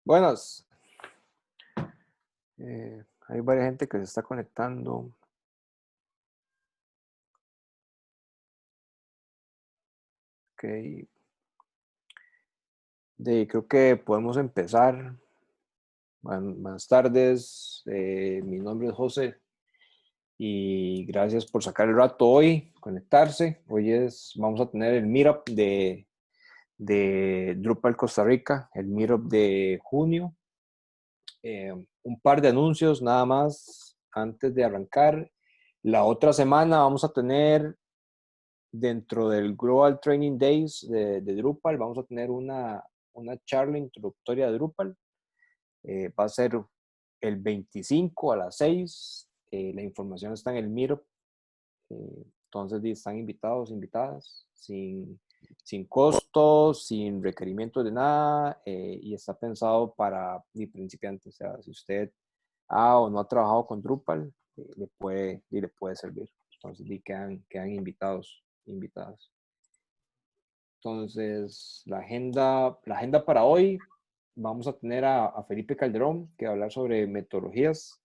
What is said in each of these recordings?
Buenas. Hay varias gente que se está conectando. Ok. Creo que podemos empezar. Buenas tardes. Mi nombre es José y gracias por sacar el rato hoy, conectarse. Vamos a tener el meetup de Drupal Costa Rica, el meetup de junio. Un par de anuncios nada más antes de arrancar. La otra semana vamos a tener dentro del Global Training Days de Drupal, vamos a tener una charla introductoria de Drupal. Va a ser el 25 a las 6. La información está en el Meetup. Entonces están invitados, invitadas, sin costos, sin requerimientos de nada, y está pensado para principiantes. O sea, si usted ha o no ha trabajado con Drupal, le puede servir. Entonces quedan invitados, invitadas. Entonces, la agenda para hoy, vamos a tener a Felipe Calderón, que va a hablar sobre metodologías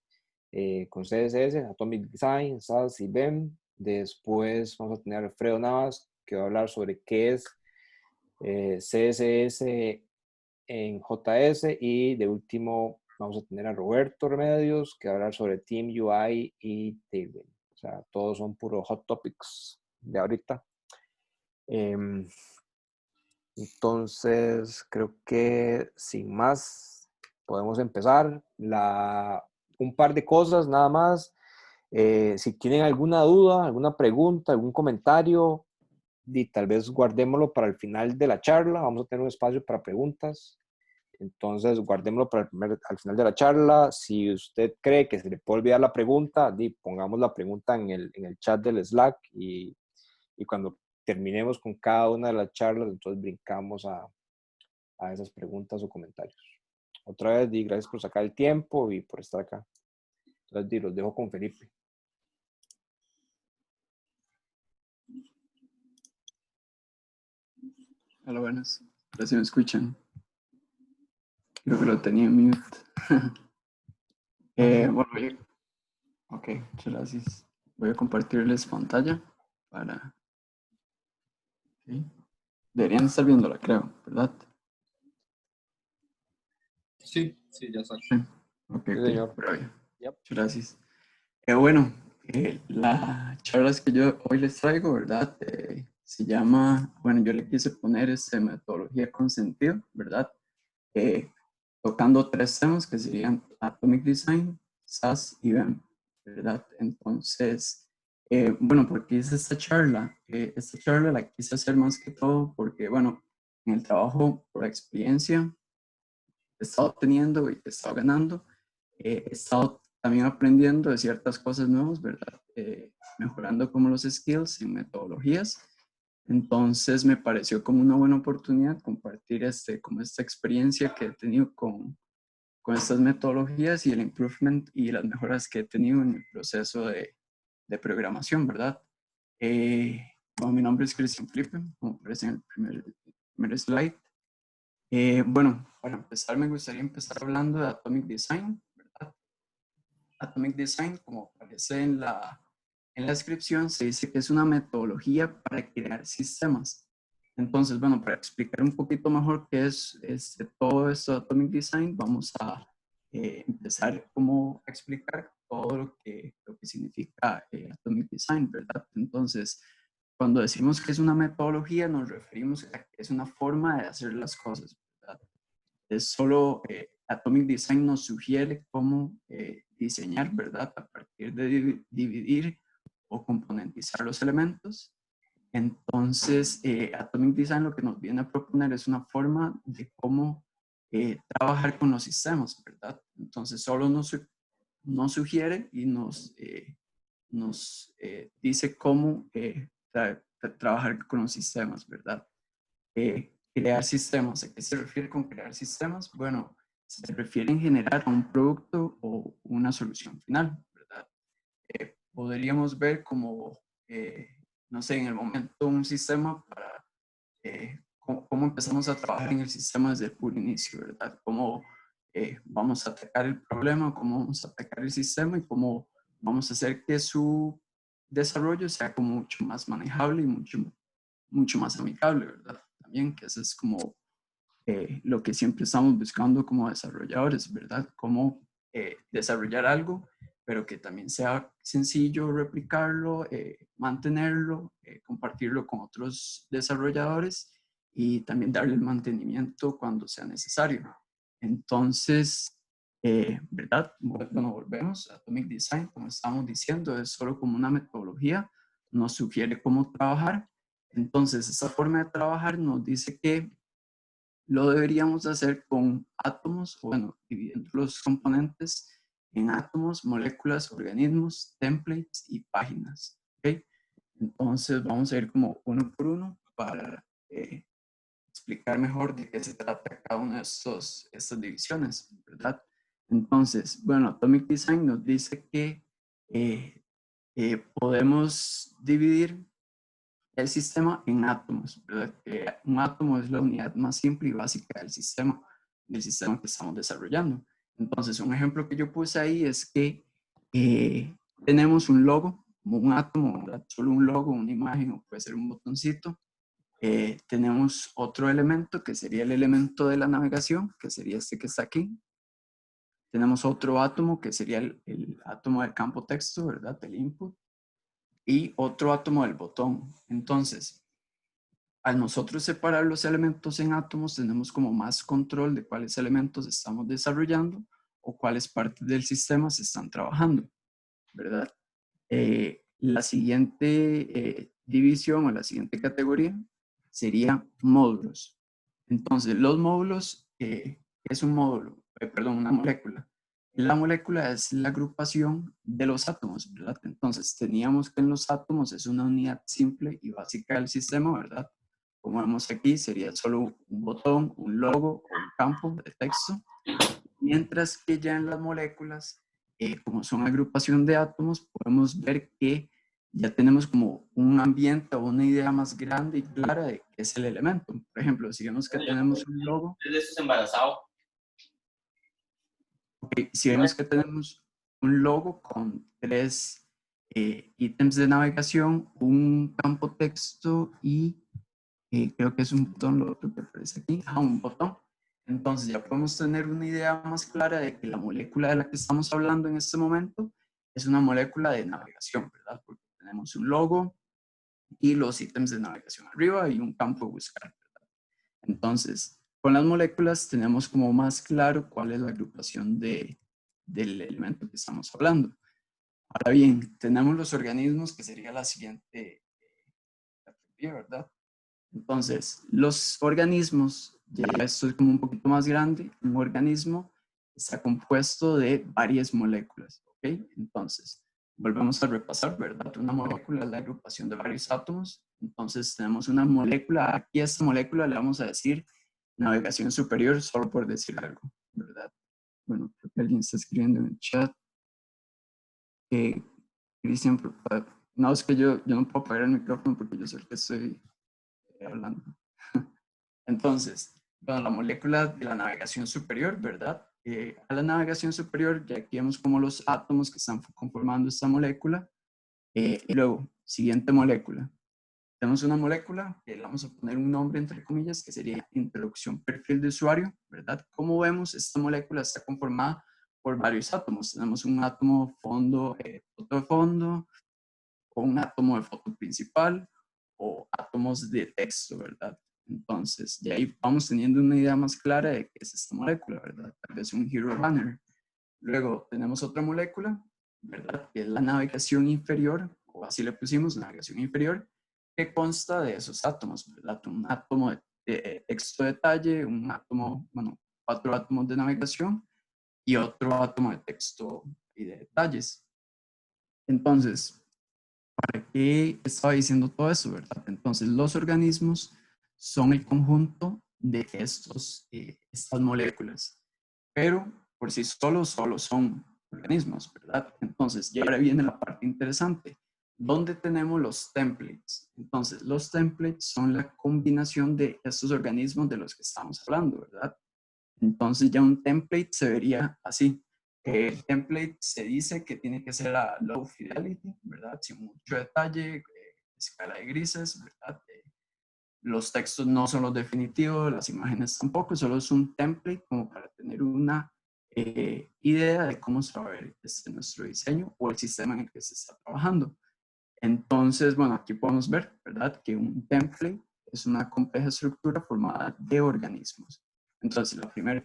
con CSS, Atomic Design, SAS y BEM. Después vamos a tener a Alfredo Navas, que va a hablar sobre qué es CSS en JS. Y de último, vamos a tener a Roberto Remedios, que va a hablar sobre Team UI y Tailwind. O sea, todos son puros hot topics de ahorita. Entonces, creo que sin más, podemos empezar. Un par de cosas nada más. Si tienen alguna duda, alguna pregunta, algún comentario, y tal vez guardémoslo para el final de la charla. Vamos a tener un espacio para preguntas. Entonces, guardémoslo para al final de la charla. Si usted cree que se le puede olvidar la pregunta, pongamos la pregunta en el chat del Slack y cuando terminemos con cada una de las charlas, entonces brincamos a esas preguntas o comentarios. Otra vez, gracias por sacar el tiempo y por estar acá. Entonces, los dejo con Felipe. Hola, buenas. Ahora sí me escuchan. Creo que lo tenía en mute. Bueno, ok, muchas gracias. Voy a compartirles pantalla para... ¿sí? Deberían estar viéndola, creo, ¿verdad? Sí, ya está. Sí. Ok, Sí, señor. muchas Yep. gracias. Bueno, la charla que yo hoy les traigo, ¿verdad? Se llama, bueno, yo le quise poner metodología con sentido, ¿verdad? Tocando tres temas que serían Atomic Design, SAS y BEM, ¿verdad? Entonces, bueno, ¿por qué hice esta charla? Esta charla la quise hacer más que todo porque, bueno, en el trabajo, por experiencia, he estado teniendo y he estado ganando, he estado también aprendiendo de ciertas cosas nuevas, ¿verdad? Mejorando como los skills y metodologías. Entonces me pareció como una buena oportunidad compartir como esta experiencia que he tenido con estas metodologías y el improvement y las mejoras que he tenido en el proceso de programación, ¿verdad? Bueno, mi nombre es Cristian Felipe, como aparece en el primer slide. Bueno, para empezar me gustaría empezar hablando de Atomic Design, ¿verdad? Atomic Design, como aparece en la descripción, se dice que es una metodología para crear sistemas. Entonces, bueno, para explicar un poquito mejor qué es todo esto de Atomic Design, vamos a empezar como a explicar todo lo que significa Atomic Design, ¿verdad? Entonces, cuando decimos que es una metodología, nos referimos a que es una forma de hacer las cosas, ¿verdad? Es solo Atomic Design nos sugiere cómo diseñar, ¿verdad? A partir de dividir o componentizar los elementos. Entonces, Atomic Design lo que nos viene a proponer es una forma de cómo trabajar con los sistemas, ¿verdad? Entonces, solo nos sugiere y nos dice cómo trabajar con los sistemas, ¿verdad? Crear sistemas. ¿A qué se refiere con crear sistemas? Bueno, se refiere en generar a un producto o una solución final, ¿verdad? Podríamos ver como, no sé, en el momento un sistema para cómo empezamos a trabajar en el sistema desde el puro inicio, ¿verdad? Cómo vamos a atacar el problema, cómo vamos a atacar el sistema y cómo vamos a hacer que su desarrollo sea como mucho más manejable y mucho más amigable, ¿verdad? También que eso es como lo que siempre estamos buscando como desarrolladores, ¿verdad? Cómo desarrollar algo, pero que también sea sencillo replicarlo, mantenerlo, compartirlo con otros desarrolladores y también darle el mantenimiento cuando sea necesario. Entonces, ¿verdad? Bueno, volvemos a Atomic Design, como estamos diciendo, es solo como una metodología, nos sugiere cómo trabajar. Entonces, esta forma de trabajar nos dice que lo deberíamos hacer con átomos, o bueno, dividiendo los componentes en átomos, moléculas, organismos, templates y páginas. ¿Okay? Entonces vamos a ir como uno por uno para explicar mejor de qué se trata cada una de estas divisiones, ¿verdad? Entonces, bueno, Atomic Design nos dice que podemos dividir el sistema en átomos, ¿verdad? Un átomo es la unidad más simple y básica del sistema que estamos desarrollando. Entonces, un ejemplo que yo puse ahí es que tenemos un logo, como un átomo, ¿verdad? Solo un logo, una imagen o puede ser un botoncito. Tenemos otro elemento que sería el elemento de la navegación, que sería este que está aquí. Tenemos otro átomo que sería el átomo del campo texto, ¿verdad? El input. Y otro átomo del botón. Entonces, al nosotros separar los elementos en átomos, tenemos como más control de cuáles elementos estamos desarrollando o cuáles partes del sistema se están trabajando, ¿verdad? La siguiente división o la siguiente categoría sería módulos. Entonces, los módulos, es un módulo, perdón, una molécula. La molécula es la agrupación de los átomos, ¿verdad? Entonces, teníamos que en los átomos es una unidad simple y básica del sistema, ¿verdad? Como vemos aquí, sería solo un botón, un logo o un campo de texto. Mientras que ya en las moléculas, como son agrupación de átomos, podemos ver que ya tenemos como un ambiente o una idea más grande y clara de qué es el elemento. Por ejemplo, si vemos que tenemos un logo, ¿Es de esos embarazados? si vemos que tenemos un logo con 3 ítems de navegación, un campo texto y creo que es un botón, lo otro que aparece aquí, un botón. Entonces ya podemos tener una idea más clara de que la molécula de la que estamos hablando en este momento es una molécula de navegación, ¿verdad? Porque tenemos un logo y los ítems de navegación arriba y un campo de buscar, ¿verdad? Entonces, con las moléculas tenemos como más claro cuál es la agrupación del elemento que estamos hablando. Ahora bien, tenemos los organismos, que sería la siguiente categoría, ¿verdad? Entonces, los organismos, ya esto es como un poquito más grande, un organismo está compuesto de varias moléculas, ¿ok? Entonces, volvemos a repasar, ¿verdad? Una molécula es la agrupación de varios átomos. Entonces, tenemos una molécula, aquí a esta molécula le vamos a decir navegación superior, solo por decir algo, ¿verdad? Bueno, creo que alguien está escribiendo en el chat. Cristian, no, es que yo no puedo apagar el micrófono porque yo soy el que estoy hablando. Entonces, bueno, la molécula de la navegación superior, ¿verdad? A la navegación superior, ya aquí vemos como los átomos que están conformando esta molécula. Y luego, siguiente molécula. Tenemos una molécula que le vamos a poner un nombre entre comillas, que sería introducción perfil de usuario, ¿verdad? Como vemos, esta molécula está conformada por varios átomos. Tenemos un átomo fondo, foto de fondo, o un átomo de foto principal, o átomos de texto, ¿verdad? Entonces, de ahí vamos teniendo una idea más clara de qué es esta molécula, ¿verdad? Tal vez un hero runner. Luego tenemos otra molécula, ¿verdad? Que es la navegación inferior, o así le pusimos, navegación inferior, que consta de esos átomos, ¿verdad? Un átomo de texto de detalle, un átomo, bueno, 4 átomos de navegación y otro átomo de texto y de detalles. Entonces, ¿para qué estaba diciendo todo eso, verdad? Entonces, los organismos son el conjunto de estas moléculas, pero por sí solos solo son organismos, ¿verdad? Entonces, y ahora viene la parte interesante. ¿Dónde tenemos los templates? Entonces, los templates son la combinación de estos organismos de los que estamos hablando, ¿verdad? Entonces ya un template se vería así. El template se dice que tiene que ser a low fidelity, ¿verdad? Sin mucho detalle, escala de grises, ¿verdad? Los textos no son los definitivos, las imágenes tampoco, solo es un template como para tener una idea de cómo se va a ver nuestro diseño o el sistema en el que se está trabajando. Entonces, bueno, aquí podemos ver, ¿verdad? Que un template es una compleja estructura formada de organismos. Entonces,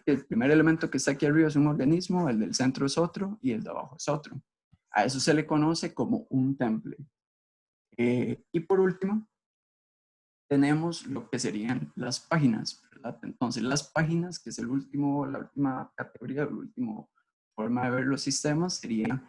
el primer elemento que está aquí arriba es un organismo, el del centro es otro y el de abajo es otro. A eso se le conoce como un template. Y por último, tenemos lo que serían las páginas, ¿verdad? Entonces, las páginas, que es la última categoría, la última forma de ver los sistemas, serían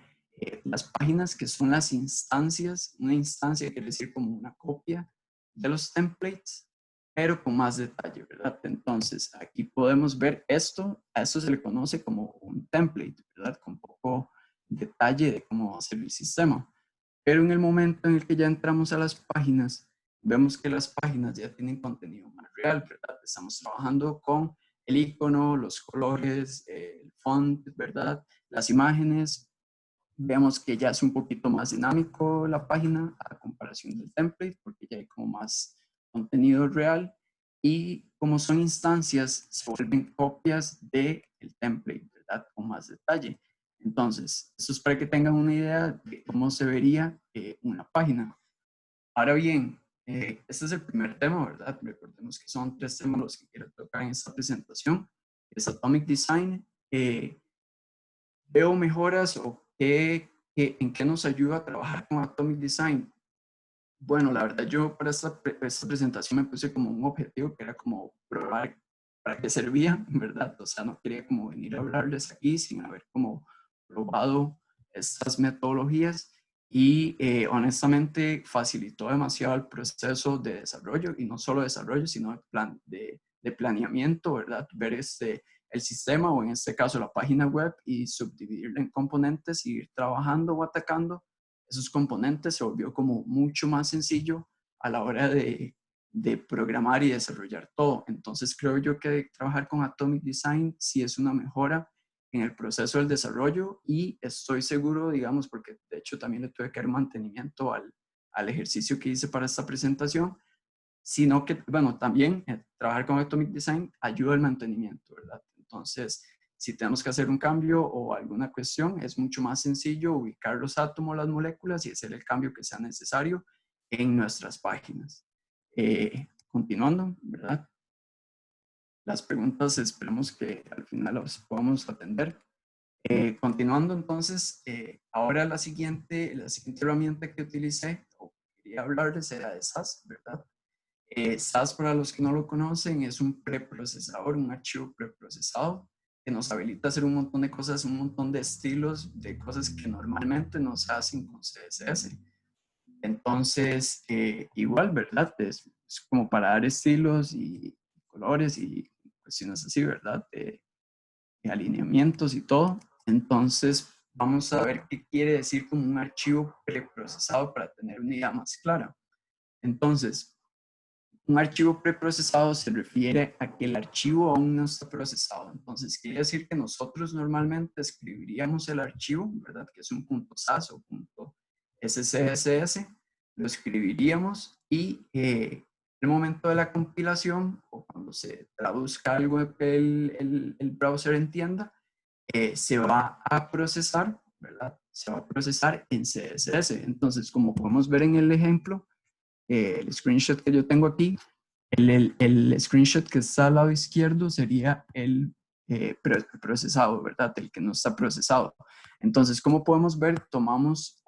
las páginas que son las instancias. Una instancia quiere decir como una copia de los templates, pero con más detalle, ¿verdad? Entonces, aquí podemos ver esto, a eso se le conoce como un template, ¿verdad? Con poco detalle de cómo va a ser el sistema. Pero en el momento en el que ya entramos a las páginas, vemos que las páginas ya tienen contenido más real, ¿verdad? Estamos trabajando con el icono, los colores, el font, ¿verdad? Las imágenes. Vemos que ya es un poquito más dinámico la página a comparación del template, porque ya hay como más contenido real. Y como son instancias, se vuelven copias del template, ¿verdad? Con más detalle. Entonces, eso es para que tengan una idea de cómo se vería una página. Ahora bien, este es el primer tema, ¿verdad? Recordemos que son 3 temas los que quiero tocar en esta presentación. Es Atomic Design. ¿Veo mejoras o en qué nos ayuda a trabajar con Atomic Design? Bueno, la verdad yo para esta presentación me puse como un objetivo que era como probar para qué servía, ¿verdad? O sea, no quería como venir a hablarles aquí sin haber como probado estas metodologías y honestamente facilitó demasiado el proceso de desarrollo y no solo desarrollo, sino de planeamiento, ¿verdad? Ver el sistema o en este caso la página web y subdividirla en componentes y ir trabajando o atacando esos componentes. Se volvió como mucho más sencillo a la hora de programar y desarrollar todo. Entonces creo yo que trabajar con Atomic Design sí es una mejora en el proceso del desarrollo y estoy seguro, digamos, porque de hecho también le tuve que dar mantenimiento al ejercicio que hice para esta presentación, sino que, bueno, también trabajar con Atomic Design ayuda al mantenimiento, ¿verdad? Entonces, si tenemos que hacer un cambio o alguna cuestión, es mucho más sencillo ubicar los átomos, las moléculas y hacer el cambio que sea necesario en nuestras páginas. Continuando, ¿verdad? Las preguntas esperemos que al final las podamos atender. Continuando entonces, ahora la siguiente herramienta que utilicé o quería hablarles era de SAS, ¿verdad? SAS, para los que no lo conocen, es un preprocesador, un archivo preprocesado que nos habilita a hacer un montón de cosas, un montón de estilos, de cosas que normalmente no se hacen con CSS. Entonces, igual, ¿verdad? Es como para dar estilos y colores y cuestiones así, ¿verdad? De alineamientos y todo. Entonces, vamos a ver qué quiere decir como un archivo preprocesado para tener una idea más clara. Entonces, un archivo preprocesado se refiere a que el archivo aún no está procesado. Entonces, quiere decir que nosotros normalmente escribiríamos el archivo, ¿verdad? Que es un .sas o .scss, lo escribiríamos y en el momento de la compilación o cuando se traduzca algo que el browser entienda, se va a procesar, ¿verdad? Se va a procesar en CSS. Entonces, como podemos ver en el ejemplo, el screenshot que yo tengo aquí, el screenshot que está al lado izquierdo sería el procesado, ¿verdad? El que no está procesado. Entonces, como podemos ver, tomamos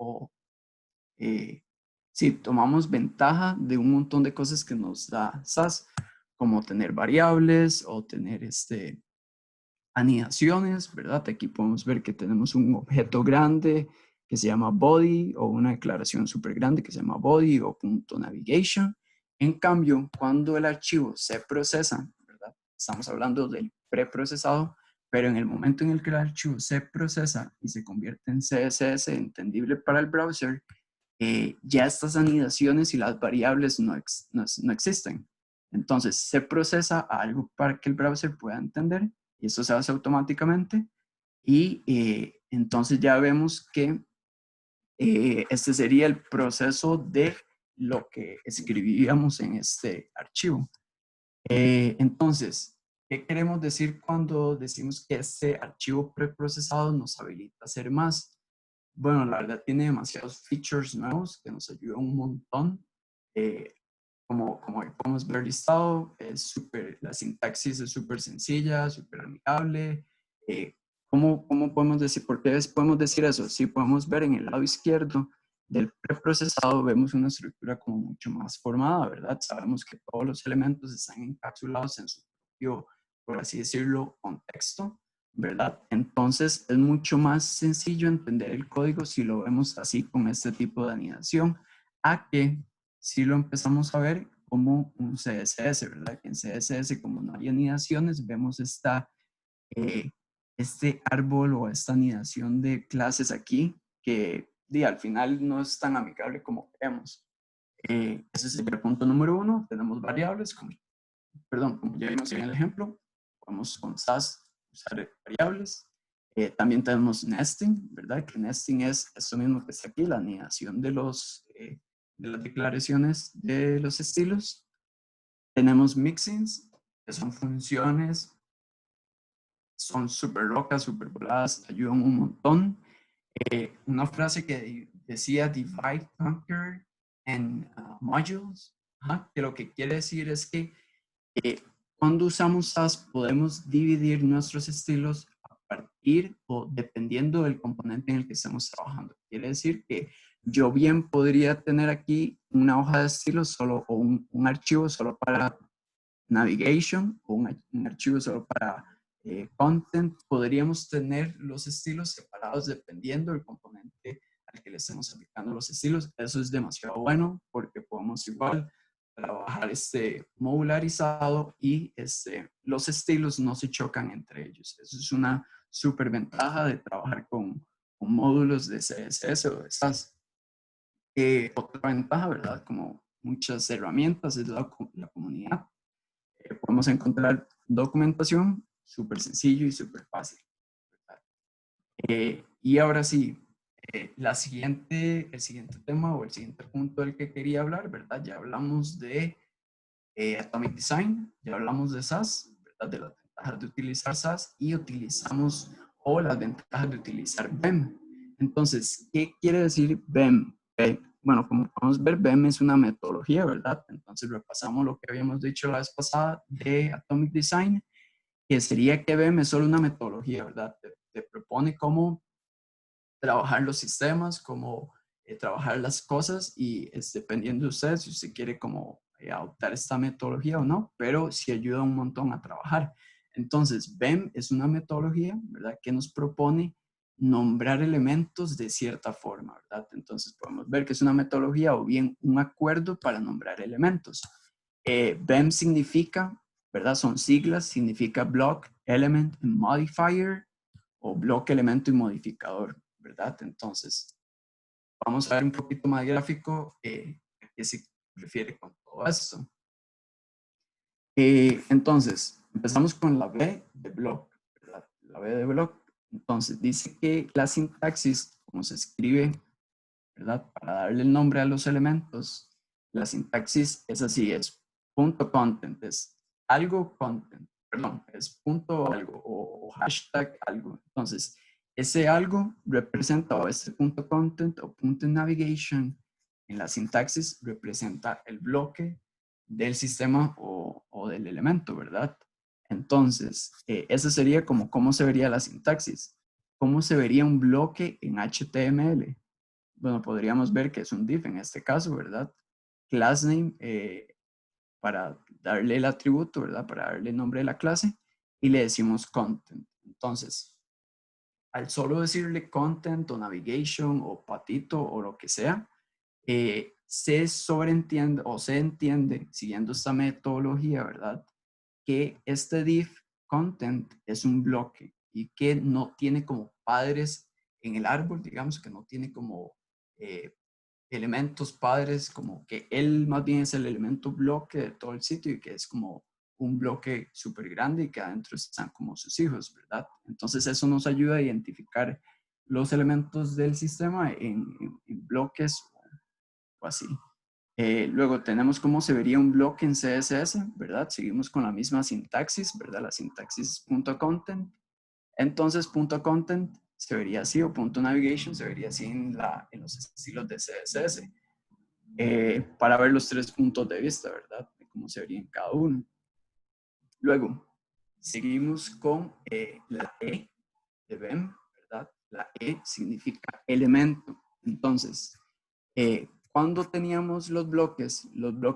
tomamos ventaja de un montón de cosas que nos da SAS, como tener variables o tener anidaciones, ¿verdad? Aquí podemos ver que tenemos un objeto grande que se llama body o una declaración súper grande que se llama body o .navigation. En cambio, cuando el archivo se procesa, ¿verdad? Estamos hablando del preprocesado, pero en el momento en el que el archivo se procesa y se convierte en CSS entendible para el browser, ya estas anidaciones y las variables no existen. Entonces se procesa algo para que el browser pueda entender y eso se hace automáticamente. Y entonces ya vemos que este sería el proceso de lo que escribíamos en este archivo. Entonces, ¿qué queremos decir cuando decimos que este archivo preprocesado nos habilita a hacer más? Bueno, la verdad tiene demasiados features nuevos que nos ayudan un montón. Como podemos ver listado, la sintaxis es súper sencilla, súper amigable. ¿Cómo podemos decir? ¿Por qué podemos decir eso? Sí, podemos ver en el lado izquierdo del preprocesado, vemos una estructura como mucho más formada, ¿verdad? Sabemos que todos los elementos están encapsulados en su propio, por así decirlo, contexto, ¿verdad? Entonces es mucho más sencillo entender el código si lo vemos así con este tipo de anidación, a que si lo empezamos a ver como un CSS, ¿verdad? Que en CSS, como no hay anidaciones, vemos este árbol o esta anidación de clases aquí que al final no es tan amigable como queremos. Ese sería el punto número 1. Tenemos variables, como ya vimos en el ejemplo, podemos con SAS usar variables. También tenemos nesting, ¿verdad? Que nesting es esto mismo que está aquí, la anidación de las declaraciones de los estilos. Tenemos mixins, que son funciones, son súper locas, súper voladas, ayudan un montón. Una frase que decía divide, conquer, and modules, que lo que quiere decir es que cuando usamos SAS podemos dividir nuestros estilos a partir o dependiendo del componente en el que estemos trabajando. Quiere decir que yo bien podría tener aquí una hoja de estilos solo o un archivo solo para navigation o un archivo solo para content. Podríamos tener los estilos separados dependiendo del componente al que le estemos aplicando los estilos. Eso es demasiado bueno porque podemos igual trabajar modularizado y los estilos no se chocan entre ellos. Eso es una súper ventaja de trabajar con módulos de CSS o de SAS. Otra ventaja, ¿verdad? Como muchas herramientas es la comunidad. Podemos encontrar documentación súper sencillo y súper fácil, ¿verdad? Y ahora sí, el siguiente tema o el siguiente punto del que quería hablar, ¿verdad? Ya hablamos de Atomic Design, ya hablamos de SAS, ¿verdad? De las ventajas de utilizar SAS y utilizamos, o las ventajas de utilizar BEM. Entonces, ¿qué quiere decir BEM? Bueno, como podemos ver, BEM es una metodología, ¿verdad? Entonces repasamos lo que habíamos dicho la vez pasada de Atomic Design, que sería que BEM es solo una metodología, ¿verdad? Te propone cómo trabajar los sistemas, cómo trabajar las cosas y es dependiendo de usted si usted quiere como adoptar esta metodología o no, pero sí ayuda un montón a trabajar. Entonces, BEM es una metodología, ¿verdad? Que nos propone nombrar elementos de cierta forma, ¿verdad? Entonces podemos ver que es una metodología o bien un acuerdo para nombrar elementos. BEM significa, ¿verdad? Son siglas, significa Block, Element, Modifier o bloque, elemento y modificador, ¿verdad? Entonces, vamos a ver un poquito más gráfico a qué se refiere con todo esto. Entonces, empezamos con la B de block, ¿verdad? La B de block. Entonces, dice que la sintaxis, como se escribe, ¿verdad? Para darle el nombre a los elementos, la sintaxis es así, es punto content, es algo content, perdón, es punto algo o hashtag algo. Entonces, ese algo representa, o este punto content o punto navigation en la sintaxis representa el bloque del sistema o del elemento, ¿verdad? Entonces, eso sería como cómo se vería la sintaxis. ¿Cómo se vería un bloque en HTML? Bueno, podríamos ver que es un div en este caso, ¿verdad? Class name para darle el atributo, ¿verdad? Para darle el nombre de la clase y le decimos content. Entonces, al solo decirle content o navigation o patito o lo que sea, se sobreentiende o se entiende, siguiendo esta metodología, ¿verdad? Que este div content es un bloque y que no tiene como padres en el árbol, digamos que no tiene como elementos padres, como que él más bien es el elemento bloque de todo el sitio y que es como un bloque súper grande y que adentro están como sus hijos, ¿verdad? Entonces eso nos ayuda a identificar los elementos del sistema en bloques o así. Luego tenemos cómo se vería un bloque en CSS, ¿verdad? Seguimos con la misma sintaxis, ¿verdad? La sintaxis .content. Entonces .content se vería así o .navigation se vería así en los estilos de CSS. Para ver los 3 puntos de vista, ¿verdad? De cómo se vería en cada uno. Luego, seguimos con la E de BEM, ¿verdad? La E significa elemento. Entonces, cuando teníamos los bloques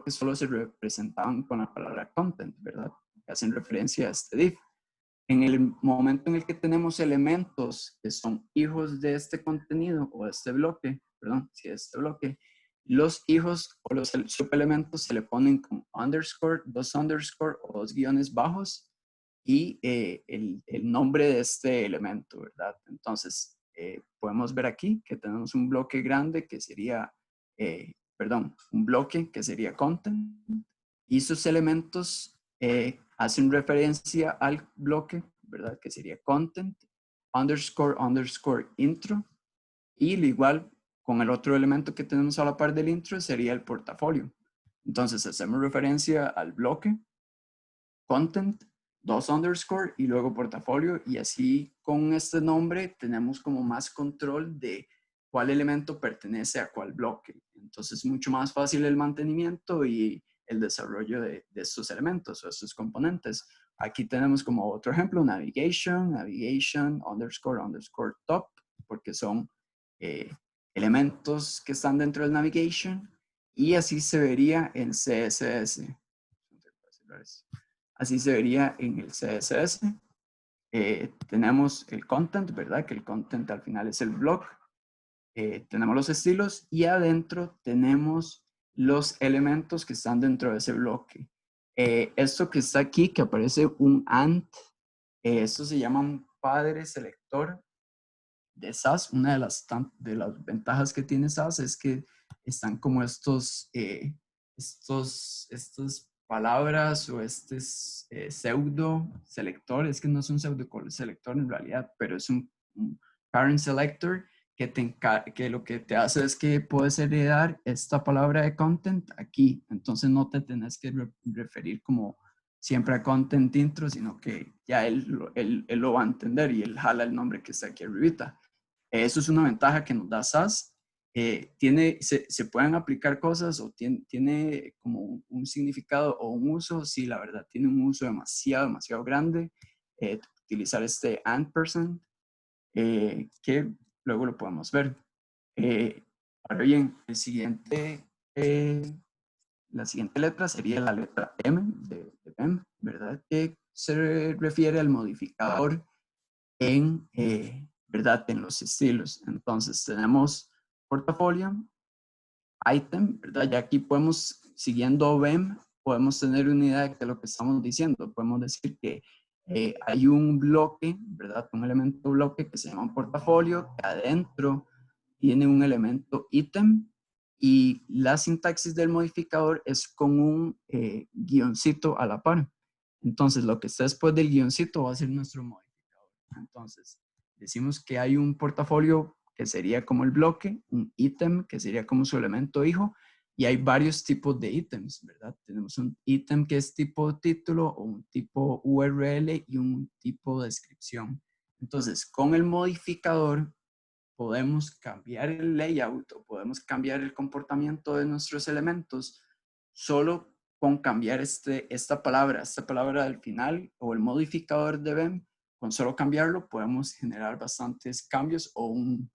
solo se representaban con la palabra content, ¿verdad? Que hacen referencia a este div. En el momento en el que tenemos elementos que son hijos de este contenido o de este bloque, perdón, sí, de este bloque, los hijos o los subelementos se le ponen como underscore, 2 underscore o 2 guiones bajos y el nombre de este elemento, ¿verdad? Entonces, podemos ver aquí que tenemos un bloque grande que sería, un bloque que sería content y sus elementos hacen referencia al bloque, ¿verdad? Que sería content, underscore intro y lo igual con el otro elemento que tenemos a la par del intro sería el portafolio. Entonces hacemos referencia al bloque, content, 2 underscore y luego portafolio y así con este nombre tenemos como más control de cuál elemento pertenece a cuál bloque. Entonces mucho más fácil el mantenimiento y el desarrollo de estos elementos o estos componentes. Aquí tenemos como otro ejemplo, navigation, underscore top, porque son elementos que están dentro del navigation y así se vería en CSS. Así se vería en el CSS. Tenemos el content, ¿verdad? Que el content al final es el blog. Tenemos los estilos y adentro tenemos los elementos que están dentro de ese bloque. Esto que está aquí, que aparece un AND, esto se llama un padre selector de SAS. Una de las ventajas que tiene SAS es que están como estos palabras o pseudo selector, es que no es un pseudo selector en realidad, pero es un parent selector que lo que te hace es que puedes heredar esta palabra de content aquí, entonces no te tenés que referir como siempre a content intro, sino que ya él lo va a entender y él jala el nombre que está aquí arribita. Eso es una ventaja que nos da SAS. Se pueden aplicar cosas o tiene como un significado o un uso. Sí, la verdad, tiene un uso demasiado grande. Utilizar este ampersand, que luego lo podemos ver. Ahora bien, la siguiente letra sería la letra M de MEM, ¿verdad? Que se refiere al modificador ¿verdad? En los estilos. Entonces tenemos portafolio, item, ¿verdad? Ya aquí podemos, siguiendo BEM, podemos tener una idea de lo que estamos diciendo. Podemos decir que hay un bloque, ¿verdad? Un elemento bloque que se llama un portafolio, que adentro tiene un elemento ítem y la sintaxis del modificador es con un guioncito a la par. Entonces, lo que está después del guioncito va a ser nuestro modificador. Entonces, decimos que hay un portafolio que sería como el bloque, un ítem que sería como su elemento hijo, y hay varios tipos de ítems, ¿verdad? Tenemos un ítem que es tipo título o un tipo URL y un tipo descripción. Entonces, con el modificador podemos cambiar el layout o podemos cambiar el comportamiento de nuestros elementos solo con cambiar esta palabra al final o el modificador de BEM. Con solo cambiarlo podemos generar bastantes cambios o un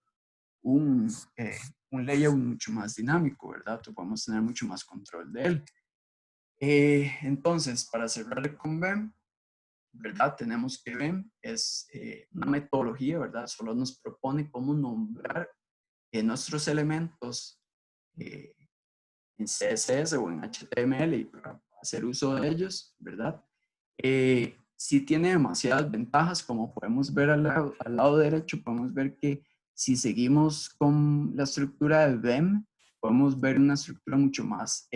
layout mucho más dinámico, ¿verdad? O podemos tener mucho más control de él. Entonces, para cerrar con BEM, ¿verdad? Tenemos que BEM es una metodología, ¿verdad? Solo nos propone cómo nombrar nuestros elementos en CSS o en HTML y para hacer uso de ellos, ¿verdad? Sí tiene demasiadas ventajas, como podemos ver al lado derecho, podemos ver que si seguimos con la estructura de BEM, podemos ver una estructura mucho más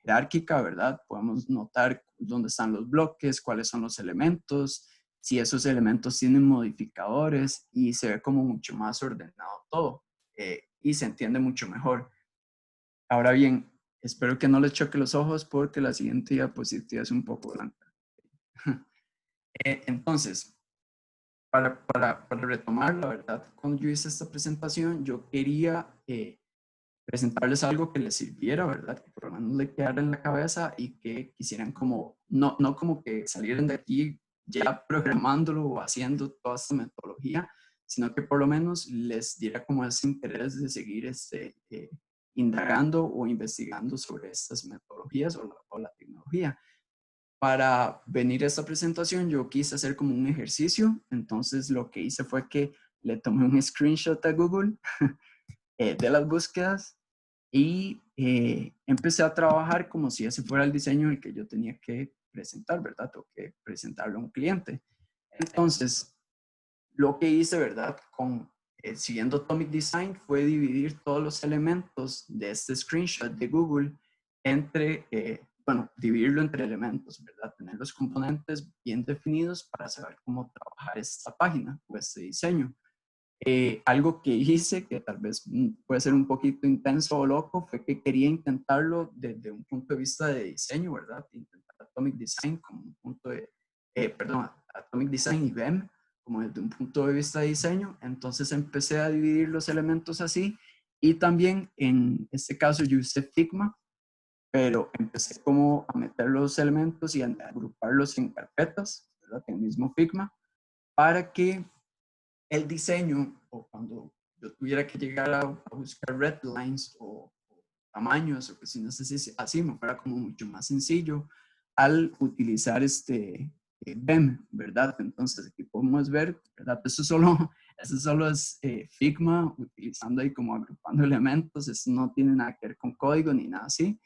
jerárquica, ¿verdad? Podemos notar dónde están los bloques, cuáles son los elementos, si esos elementos tienen modificadores, y se ve como mucho más ordenado todo, y se entiende mucho mejor. Ahora bien, espero que no les choque los ojos porque la siguiente diapositiva es un poco blanca. Entonces, para retomar, la verdad, cuando yo hice esta presentación, yo quería presentarles algo que les sirviera, ¿verdad? Que por lo menos le quedara en la cabeza y que quisieran como, no como que salieran de aquí ya programándolo o haciendo toda esta metodología, sino que por lo menos les diera como ese interés de seguir indagando o investigando sobre estas metodologías o la tecnología. Para venir a esta presentación yo quise hacer como un ejercicio, entonces lo que hice fue que le tomé un screenshot a Google de las búsquedas y empecé a trabajar como si ese fuera el diseño el que yo tenía que presentar, ¿verdad? O que presentarlo a un cliente. Entonces, lo que hice, ¿verdad? Siguiendo Atomic Design fue dividir todos los elementos de este screenshot de Google entre, dividirlo entre elementos, ¿verdad? Tener los componentes bien definidos para saber cómo trabajar esta página o este diseño. Algo que hice, que tal vez puede ser un poquito intenso o loco, fue que quería intentarlo desde un punto de vista de diseño, ¿verdad? Intentar Atomic Design como un punto de, Atomic Design y BEM como desde un punto de vista de diseño. Entonces empecé a dividir los elementos así, y también en este caso yo usé Figma, pero empecé como a meter los elementos y a agruparlos en carpetas, ¿verdad? En el mismo Figma, para que el diseño, o cuando yo tuviera que llegar a buscar red lines o tamaños o cuestiones así, me fuera como mucho más sencillo al utilizar BEM, ¿verdad? Entonces aquí podemos ver, ¿verdad? Eso solo es Figma, utilizando ahí como agrupando elementos. Eso no tiene nada que ver con código ni nada así.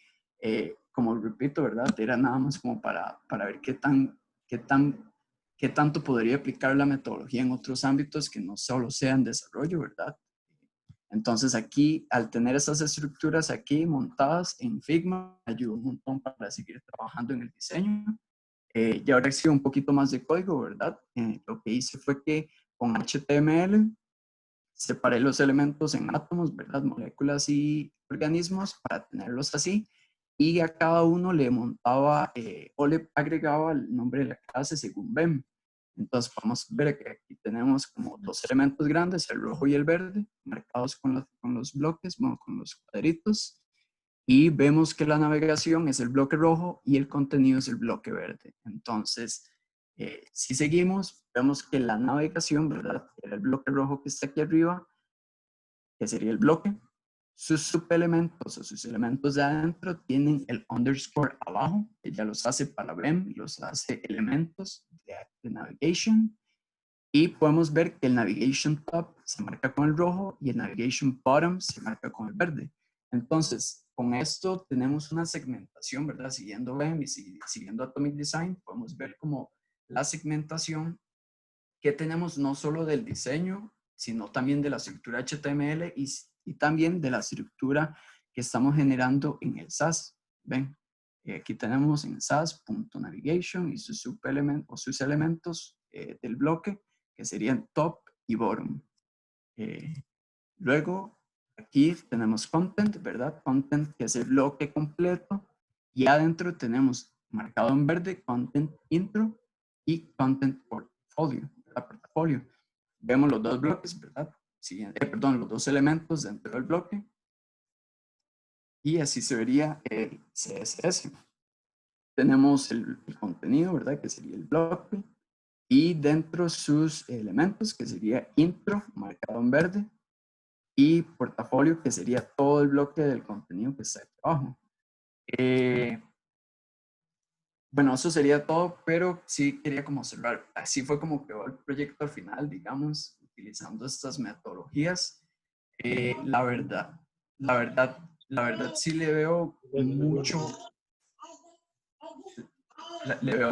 Como repito, ¿verdad? Era nada más como para ver qué tanto podría aplicar la metodología en otros ámbitos que no solo sean desarrollo, ¿verdad? Entonces aquí, al tener esas estructuras aquí montadas en Figma, ayudó un montón para seguir trabajando en el diseño. Y ahora existe un poquito más de código, ¿verdad? Lo que hice fue que con HTML separé los elementos en átomos, ¿verdad? Moléculas y organismos para tenerlos así. Y a cada uno le montaba o le agregaba el nombre de la clase según BEM. Entonces podemos ver que aquí tenemos como dos elementos grandes, el rojo y el verde, marcados con los bloques, bueno, con los cuadritos. Y vemos que la navegación es el bloque rojo y el contenido es el bloque verde. Entonces, si seguimos, vemos que la navegación, ¿verdad? Era el bloque rojo que está aquí arriba, que sería el bloque. Sus subelementos o sus elementos de adentro tienen el underscore abajo, que ya los hace para BEM, los hace elementos de navigation. Y podemos ver que el navigation top se marca con el rojo y el navigation bottom se marca con el verde. Entonces, con esto tenemos una segmentación, ¿verdad? Siguiendo BEM y siguiendo Atomic Design, podemos ver como la segmentación que tenemos no solo del diseño, sino también de la estructura HTML y también de la estructura que estamos generando en el SAS. ¿Ven? Aquí tenemos en SAS.navigation y sus elementos del bloque, que serían top y bottom. Luego, aquí tenemos content, ¿verdad? Content, que es el bloque completo. Y adentro tenemos marcado en verde content intro y content portfolio, ¿verdad? Portafolio. Vemos los dos bloques, ¿verdad? Los dos elementos dentro del bloque. Y así se vería el CSS. Tenemos el contenido, ¿verdad? Que sería el bloque. Y dentro sus elementos, que sería intro, marcado en verde, y portafolio, que sería todo el bloque del contenido que está aquí abajo. Bueno, eso sería todo, pero sí quería como cerrar. Así fue como quedó el proyecto al final, digamos, utilizando estas metodologías. La verdad, la verdad sí le veo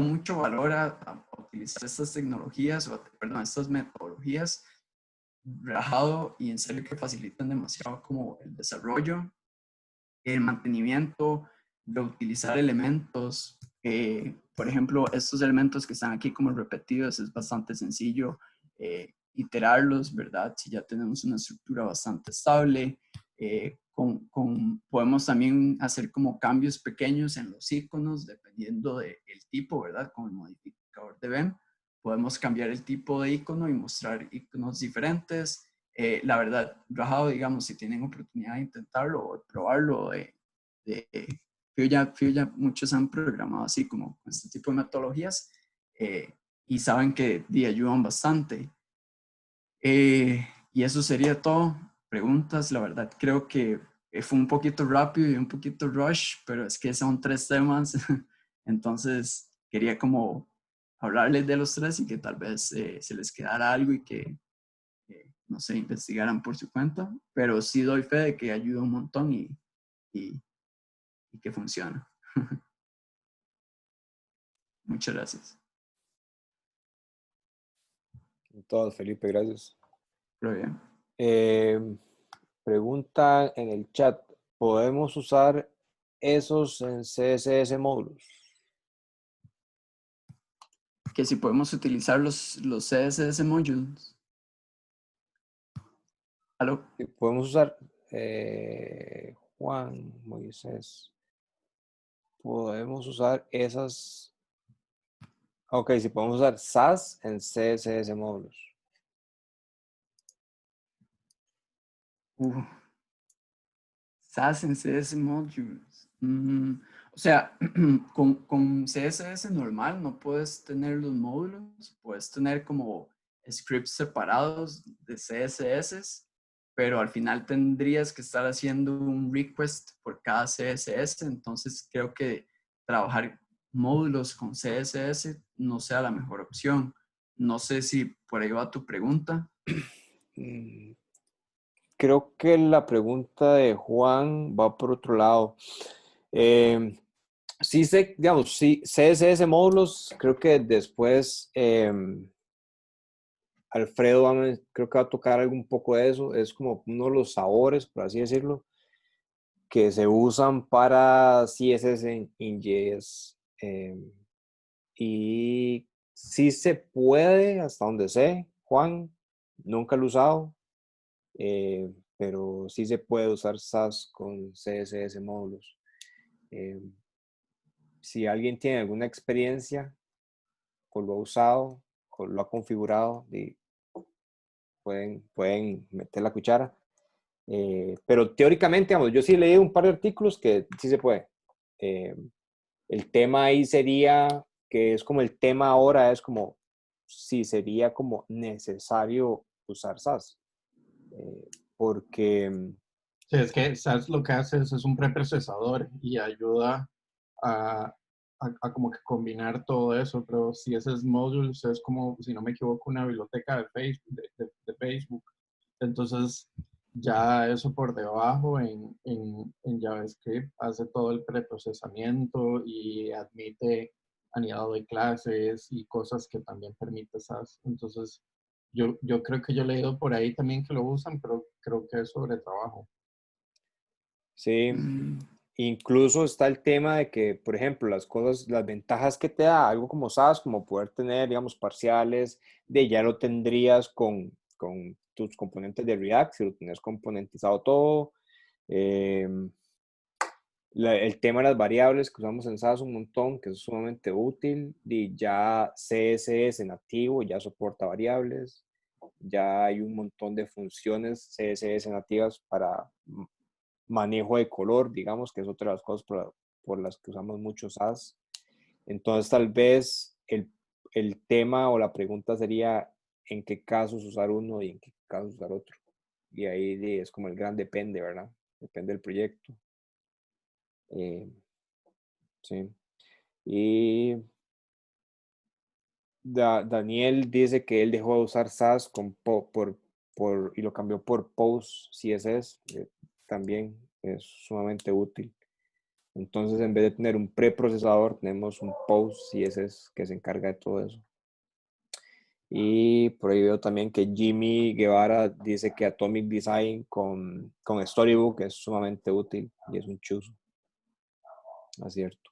mucho valor a utilizar estas tecnologías, estas metodologías, relajado, y en serio que facilitan demasiado como el desarrollo, el mantenimiento, reutilizar elementos. Por ejemplo, estos elementos que están aquí como repetidos, es bastante sencillo iterarlos, ¿verdad? Si ya tenemos una estructura bastante estable, podemos también hacer como cambios pequeños en los iconos, dependiendo del tipo, ¿verdad? Con el modificador de BEM, podemos cambiar el tipo de icono y mostrar iconos diferentes. La verdad, rajado, digamos, si tienen oportunidad de intentarlo o de probarlo, de Fuya, muchos han programado así como con este tipo de metodologías y saben que ayudan bastante. Y eso sería todo. Preguntas, la verdad creo que fue un poquito rápido y un poquito rush, pero es que son 3 temas, entonces quería como hablarles de los 3 y que tal vez se les quedara algo y que, no sé, investigaran por su cuenta, pero sí doy fe de que ayuda un montón y que funciona. Muchas gracias. Todo, Felipe, gracias. Pero bien. Pregunta en el chat, ¿podemos usar esos en CSS módulos? Que si podemos utilizar los CSS modules. ¿Aló? Podemos usar, Juan, Moisés, podemos usar esas, ok, si podemos usar SAS en CSS módulos. SAS en CSS modules. O sea, con CSS normal no puedes tener los módulos, puedes tener como scripts separados de CSS, pero al final tendrías que estar haciendo un request por cada CSS, entonces creo que trabajar módulos con CSS no sea la mejor opción. No sé si por ahí va tu pregunta. Creo que la pregunta de Juan va por otro lado. Sí sé, digamos, sí, CSS módulos, creo que después Alfredo creo que va a tocar algo un poco de eso. Es como uno de los sabores, por así decirlo, que se usan para CSS en JS. Y sí se puede, hasta donde sé, Juan, nunca lo he usado, pero sí se puede usar SAS con CSS módulos. Eh, si alguien tiene alguna experiencia o lo ha usado o lo ha configurado, pueden meter la cuchara. Pero teóricamente, digamos, yo sí leí un par de artículos que sí se puede. El tema ahí sería, que es como el tema ahora, es como si sería como necesario usar SAS. Porque Sí, es que SAS lo que hace es un preprocesador y ayuda a, a como que combinar todo eso, pero si ese es modules, es como, si no me equivoco, una biblioteca de Facebook, de Facebook. Entonces, ya eso por debajo en JavaScript hace todo el preprocesamiento y admite anidado de clases y cosas que también permite SAS. Entonces, yo creo que yo he leído por ahí también que lo usan, pero creo que es sobre trabajo. sí, incluso está el tema de que, por ejemplo, las cosas, las ventajas que te da algo como SAS, como poder tener, digamos, parciales, de ya lo tendrías con tus componentes de React, si lo tienes componentizado todo. Eh, el tema de las variables que usamos en SAS un montón, que es sumamente útil, y ya CSS nativo ya soporta variables, ya hay un montón de funciones CSS nativas para manejo de color, digamos, que es otra de las cosas por las que usamos mucho SAS. Entonces, tal vez el tema o la pregunta sería en qué casos usar uno y en qué casos usar otro. Y ahí es como el gran depende, ¿verdad? Depende del proyecto. Sí. Y Daniel dice que él dejó de usar SAS y lo cambió por Post CSS. También es sumamente útil. Entonces, en vez de tener un preprocesador, tenemos un Post CSS que se encarga de todo eso. Y por ahí veo también que Jimmy Guevara dice que Atomic Design con Storybook es sumamente útil y es un chuzo. acierto.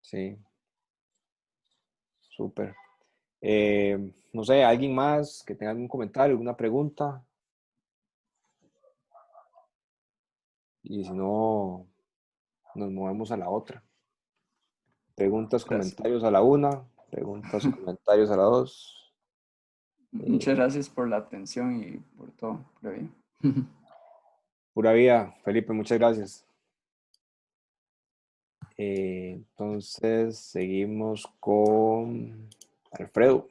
Sí, súper. No sé, ¿alguien más que tenga algún comentario, alguna pregunta? Y si no, nos movemos a la otra. Preguntas, Gracias. comentarios a la una, preguntas, comentarios a la dos. Muchas gracias por la atención y por todo. Pura vida. Pura vida, Felipe, muchas gracias. Entonces, seguimos con Alfredo.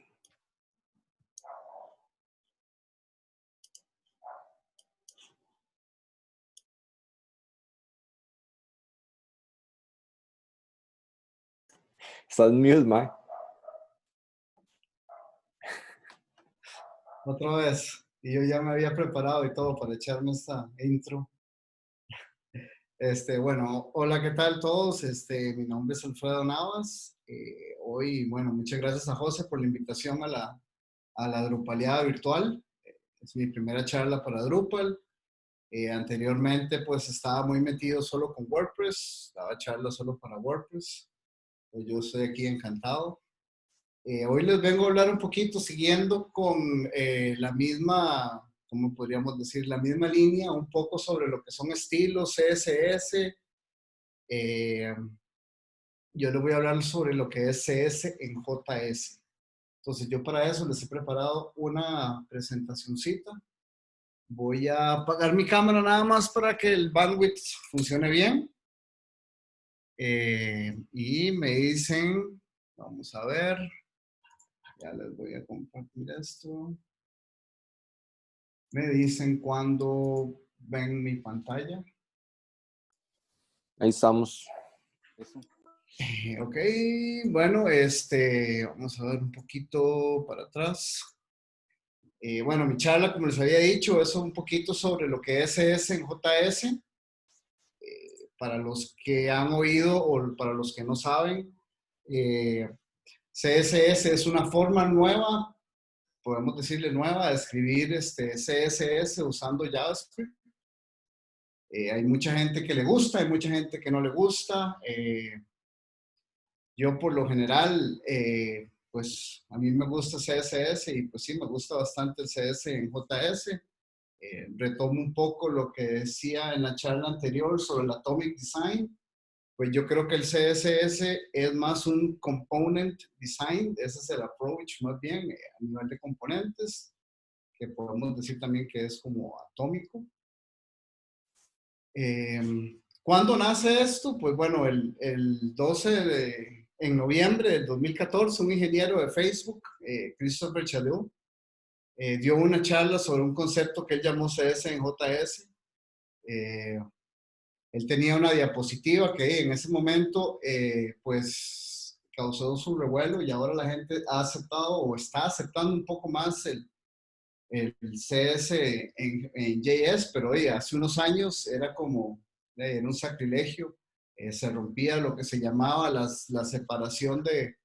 Estás mute, Mike. Otra vez. Y yo ya me había preparado y todo para echarme esta intro. Bueno, hola, ¿qué tal todos? Mi nombre es Alfredo Navas. Hoy, bueno, muchas gracias a José por la invitación a la Drupaleada virtual. Es mi primera charla para Drupal. Anteriormente, pues, estaba muy metido solo con WordPress. Daba charlas solo para WordPress. Pues yo estoy aquí encantado. Hoy les vengo a hablar un poquito siguiendo con la misma, ¿cómo podríamos decir? La misma línea, un poco sobre lo que son estilos, CSS. Eh, yo les voy a hablar sobre lo que es CS en JS. Entonces yo para eso les he preparado una presentacioncita. Voy a apagar mi cámara nada más para que el bandwidth funcione bien. Y me dicen, vamos a ver, ya les voy a compartir esto. Me dicen cuando ven mi pantalla. Ahí estamos. Ok, bueno, vamos a ver un poquito para atrás. Bueno, mi charla, como les había dicho, es un poquito sobre lo que es CS en JS. Para los que han oído o para los que no saben, CSS es una forma nueva, podemos decirle nueva, de escribir CSS usando JavaScript. Hay mucha gente que le gusta, hay mucha gente que no le gusta. Yo por lo general, pues a mí me gusta CSS y pues sí, me gusta bastante el CS en JS. Retomo un poco lo que decía en la charla anterior sobre el Atomic Design. Pues yo creo que el CSS es más un component design, ese es el approach más bien a nivel de componentes, que podemos decir también que es como atómico. ¿Cuándo nace esto? Pues bueno, en noviembre del 2014, un ingeniero de Facebook, Christopher Chadeu, dio una charla sobre un concepto que él llamó CS en JS. Él tenía una diapositiva que en ese momento, pues, causó su revuelo y ahora la gente ha aceptado o está aceptando un poco más el CS en JS, pero oye, hace unos años era como, era un sacrilegio. Se rompía lo que se llamaba la separación de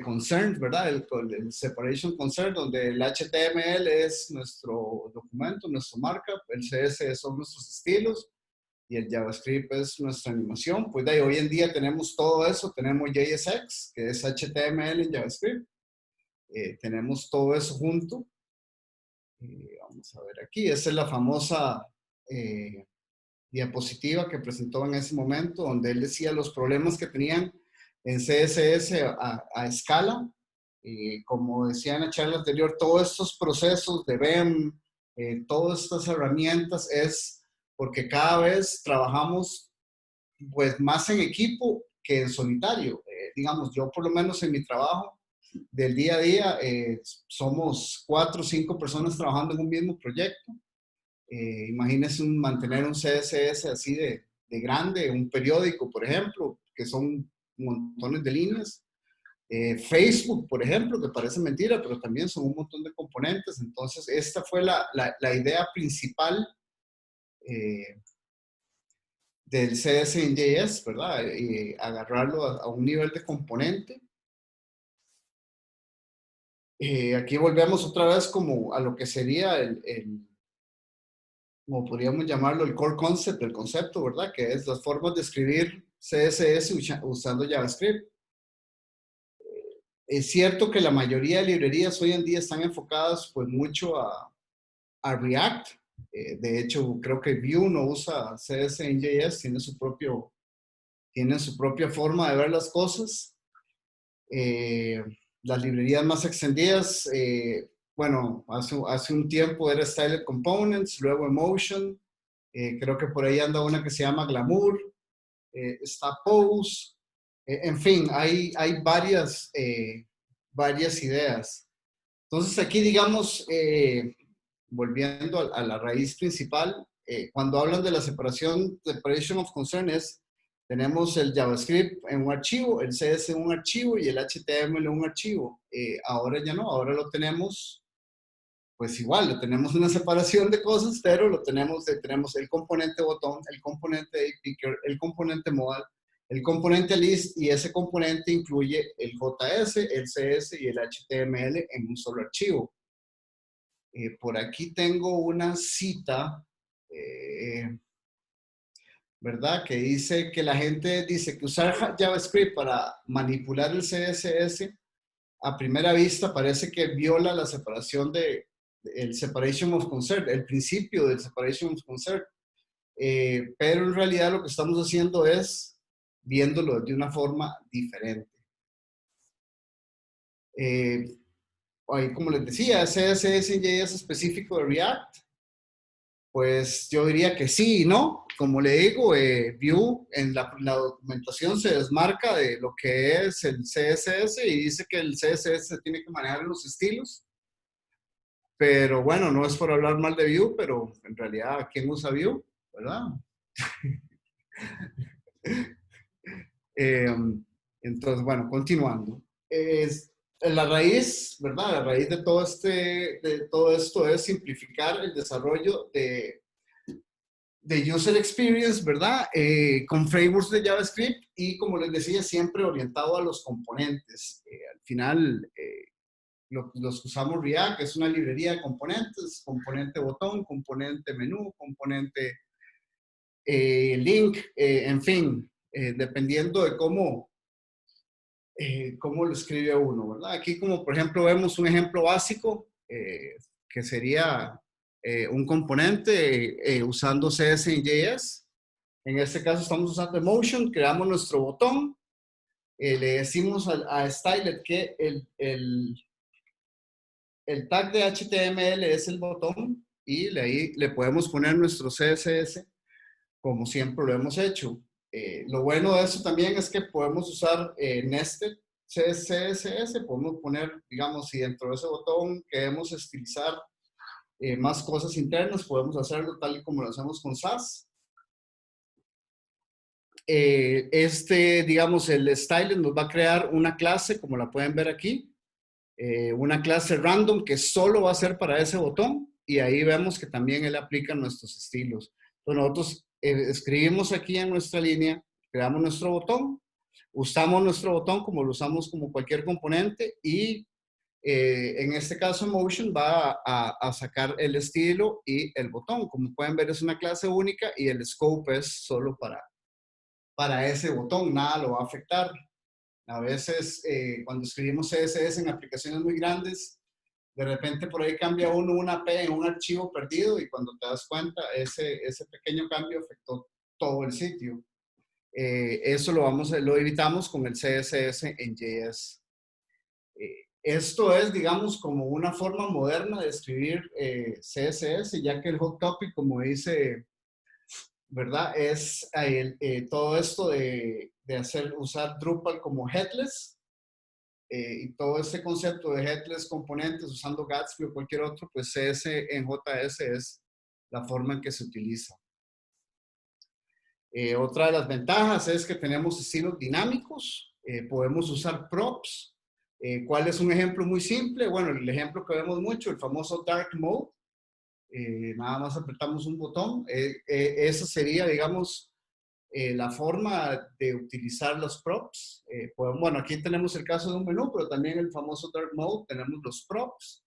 concerns, ¿verdad? El separation concern, donde el HTML es nuestro documento, nuestro markup, el CSS son nuestros estilos y el JavaScript es nuestra animación. Pues de ahí, hoy en día tenemos todo eso, tenemos JSX, que es HTML en JavaScript, tenemos todo eso junto. Vamos a ver aquí, esa es la famosa diapositiva que presentó en ese momento, donde él decía los problemas que tenían en CSS a escala. Como decía en la charla anterior, todos estos procesos de BEM, todas estas herramientas es porque cada vez trabajamos pues más en equipo que en solitario. Digamos, yo por lo menos en mi trabajo del día a día somos 4 o 5 personas trabajando en un mismo proyecto. Imagínense mantener un CSS así de grande, un periódico, por ejemplo, que son montones de líneas. Facebook, por ejemplo, que parece mentira, pero también son un montón de componentes. Entonces, esta fue la idea principal del CS en JS, ¿verdad? Agarrarlo a un nivel de componente. Aquí volvemos otra vez como a lo que sería como podríamos llamarlo, el core concept, el concepto, ¿verdad? Que es las formas de escribir CSS usando JavaScript. Es cierto que la mayoría de librerías hoy en día están enfocadas pues mucho a React. De hecho, creo que Vue no usa CS en JS, tiene su propia forma de ver las cosas. Las librerías más extendidas, bueno, hace un tiempo era Styled Components, luego Emotion, creo que por ahí anda una que se llama Glamour, está Pose, en fin, hay varias ideas. Entonces aquí, digamos, volviendo a la raíz principal, cuando hablan de la separation of concerns, tenemos el JavaScript en un archivo, el CS en un archivo y el HTML en un archivo. Ahora ya no, ahora lo tenemos, pues igual, lo tenemos una separación de cosas, pero tenemos el componente botón, el componente picker, el componente modal, el componente list, y ese componente incluye el JS, el CS y el HTML en un solo archivo. Por aquí tengo una cita, ¿verdad? Que dice que la gente dice que usar JavaScript para manipular el CSS a primera vista parece que viola la separación el separation of concern, el principio del separation of concern. Pero en realidad lo que estamos haciendo es viéndolo de una forma diferente. Ahí, como les decía, CSS en JS específico de React, pues yo diría que sí y no. Como le digo, Vue en la documentación se desmarca de lo que es el CSS y dice que el CSS tiene que manejar los estilos. Pero bueno, no es por hablar mal de Vue, pero en realidad, ¿quién usa Vue? ¿Verdad? Entonces, bueno, continuando. La raíz, ¿verdad? La raíz de todo esto es simplificar el desarrollo de user experience, ¿verdad? Con frameworks de JavaScript y, como les decía, siempre orientado a los componentes. Al final, los que usamos React es una librería de componentes, componente botón, componente menú, componente link, en fin, dependiendo de cómo lo escribe uno, ¿verdad? Aquí, como por ejemplo vemos un ejemplo básico que sería un componente usando CS en JS. En este caso estamos usando Emotion, creamos nuestro botón, le decimos a Stylet que el tag de HTML es el botón y ahí le podemos poner nuestro CSS como siempre lo hemos hecho. Lo bueno de eso también es que podemos usar nested CSS, podemos poner, digamos, si dentro de ese botón queremos estilizar más cosas internas, podemos hacerlo tal y como lo hacemos con Sass. Digamos, el styling nos va a crear una clase, como la pueden ver aquí, una clase random que solo va a ser para ese botón, y ahí vemos que también él aplica nuestros estilos. Entonces nosotros escribimos aquí en nuestra línea, creamos nuestro botón, usamos nuestro botón como lo usamos como cualquier componente, y en este caso Emotion va a sacar el estilo y el botón. Como pueden ver, es una clase única y el scope es solo para ese botón, nada lo va a afectar. A veces, cuando escribimos CSS en aplicaciones muy grandes, de repente por ahí cambia uno una P en un archivo perdido y cuando te das cuenta, ese pequeño cambio afectó todo el sitio. Eso lo evitamos con el CSS en JS. Esto es, digamos, como una forma moderna de escribir CSS, ya que el hot topic, como dice, ¿verdad? Es todo esto de usar Drupal como headless, y todo este concepto de headless componentes usando Gatsby o cualquier otro, pues CS en JS es la forma en que se utiliza. Otra de las ventajas es que tenemos estilos dinámicos, podemos usar props. ¿Cuál es un ejemplo muy simple? Bueno, el ejemplo que vemos mucho, el famoso dark mode. Nada más apretamos un botón. Esa sería, digamos, la forma de utilizar los props. Bueno, aquí tenemos el caso de un menú, pero también el famoso dark mode, tenemos los props.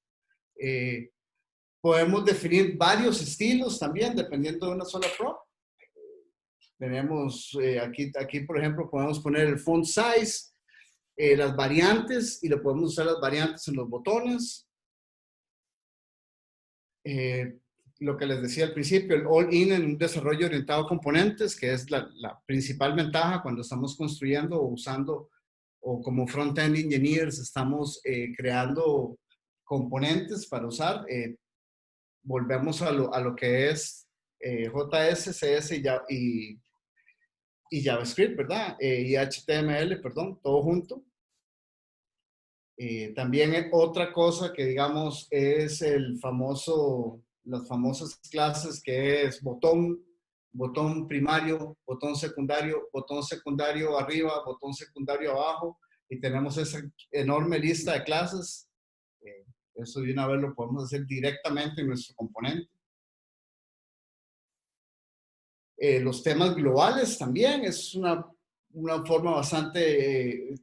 Podemos definir varios estilos también, dependiendo de una sola prop. Tenemos aquí, por ejemplo, podemos poner el font size, las variantes, y lo podemos usar las variantes en los botones. Lo que les decía al principio, el all-in en un desarrollo orientado a componentes, que es la principal ventaja cuando estamos construyendo o usando, o como front-end engineers estamos creando componentes para usar. Volvemos a lo que es JS, CS y JavaScript, ¿verdad? Y HTML, perdón, todo junto. También otra cosa que digamos es las famosas clases que es botón primario, botón secundario arriba, botón secundario abajo, y tenemos esa enorme lista de clases. Eso de una vez lo podemos hacer directamente en nuestro componente. Los temas globales también es una forma bastante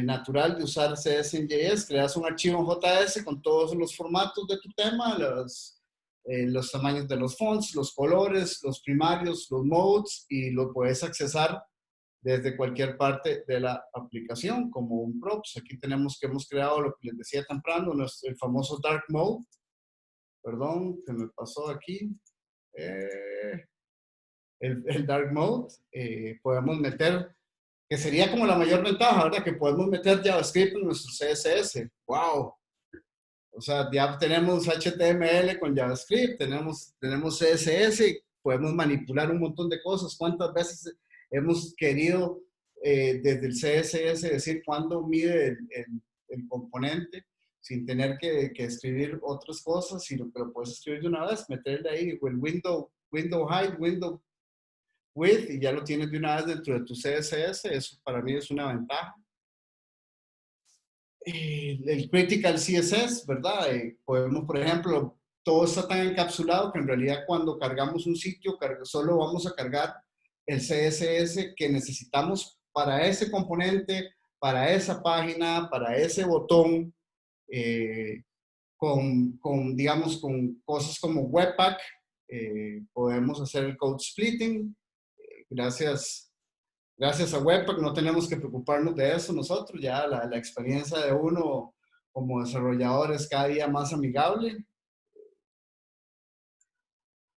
natural de usar CS en JS. Creas un archivo en JS con todos los formatos de tu tema, los tamaños de los fonts, los colores, los primarios, los modes, y lo puedes accesar desde cualquier parte de la aplicación como un props. Aquí tenemos que hemos creado lo que les decía temprano, el famoso dark mode. Perdón, que me pasó aquí. El dark mode, podemos meter, que sería como la mayor ventaja, ¿verdad? Que podemos meter JavaScript en nuestro CSS. ¡Wow! O sea, ya tenemos HTML con JavaScript, tenemos CSS, podemos manipular un montón de cosas. ¿Cuántas veces hemos querido desde el CSS decir cuándo mide el componente sin tener que escribir otras cosas, sino que lo puedes escribir de una vez, meterle ahí el window height, window width, y ya lo tienes de una vez dentro de tu CSS. Eso para mí es una ventaja. El critical CSS, ¿verdad? Podemos, por ejemplo, todo está tan encapsulado que en realidad cuando cargamos un sitio, solo vamos a cargar el CSS que necesitamos para ese componente, para esa página, para ese botón, digamos, con cosas como Webpack. Podemos hacer el code splitting. Gracias a Webpack no tenemos que preocuparnos de eso nosotros. Ya la experiencia de uno como desarrollador es cada día más amigable.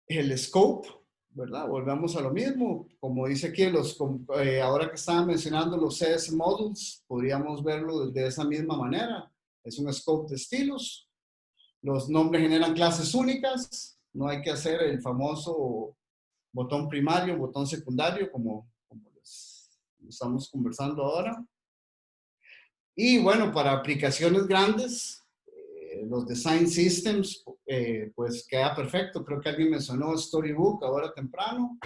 El scope, ¿verdad? Volvemos a lo mismo. Como dice aquí, ahora que estaban mencionando los CS modules, podríamos verlo de esa misma manera. Es un scope de estilos. Los nombres generan clases únicas. No hay que hacer el famoso botón primario, botón secundario, como estamos conversando ahora. Y bueno, para aplicaciones grandes, los design systems, pues queda perfecto. Creo que alguien mencionó Storybook ahora temprano.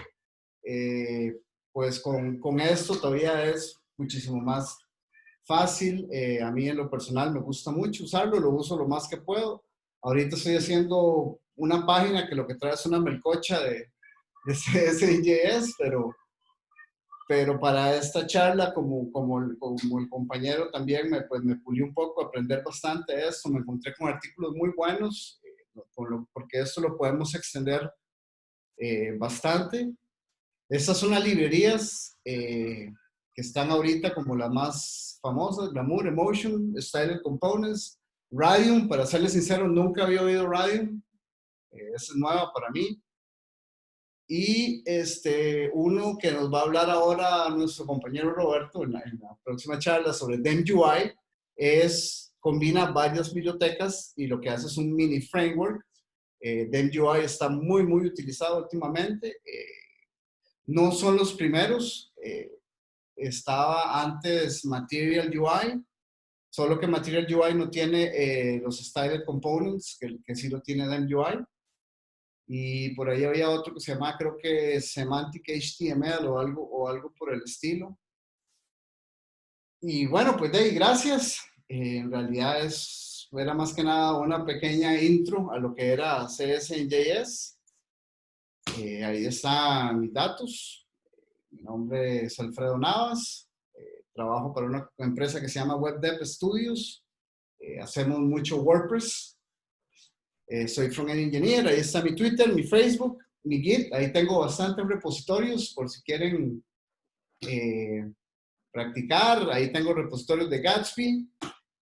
Pues con esto todavía es muchísimo más fácil. A mí en lo personal me gusta mucho usarlo, lo uso lo más que puedo. Ahorita estoy haciendo una página que lo que trae es una melcocha de CS&JS, pero para esta charla, como el compañero también me pulió un poco, aprender bastante de esto, me encontré con artículos muy buenos, porque esto lo podemos extender bastante. Estas son las librerías que están ahorita como las más famosas: Glamour, Emotion, Styled Components, Radium. Para serles sincero, nunca había oído Radium, es nueva para mí. Y uno que nos va a hablar ahora nuestro compañero Roberto en la próxima charla sobre DemUI combina varias bibliotecas y lo que hace es un mini framework. DemUI está muy utilizado últimamente. No son los primeros. Estaba antes Material UI, solo que Material UI no tiene los Styled Components, que sí lo tiene DemUI. Y por ahí había otro que se llamaba, creo que Semantic HTML o algo por el estilo. Y bueno, pues Dave, gracias. En realidad era más que nada una pequeña intro a lo que era CS en JS. Ahí están mis datos. Mi nombre es Alfredo Navas. Trabajo para una empresa que se llama WebDev Studios. Hacemos mucho WordPress. Soy Frontend Engineer, ahí está mi Twitter, mi Facebook, mi Git, ahí tengo bastantes repositorios por si quieren practicar, ahí tengo repositorios de Gatsby.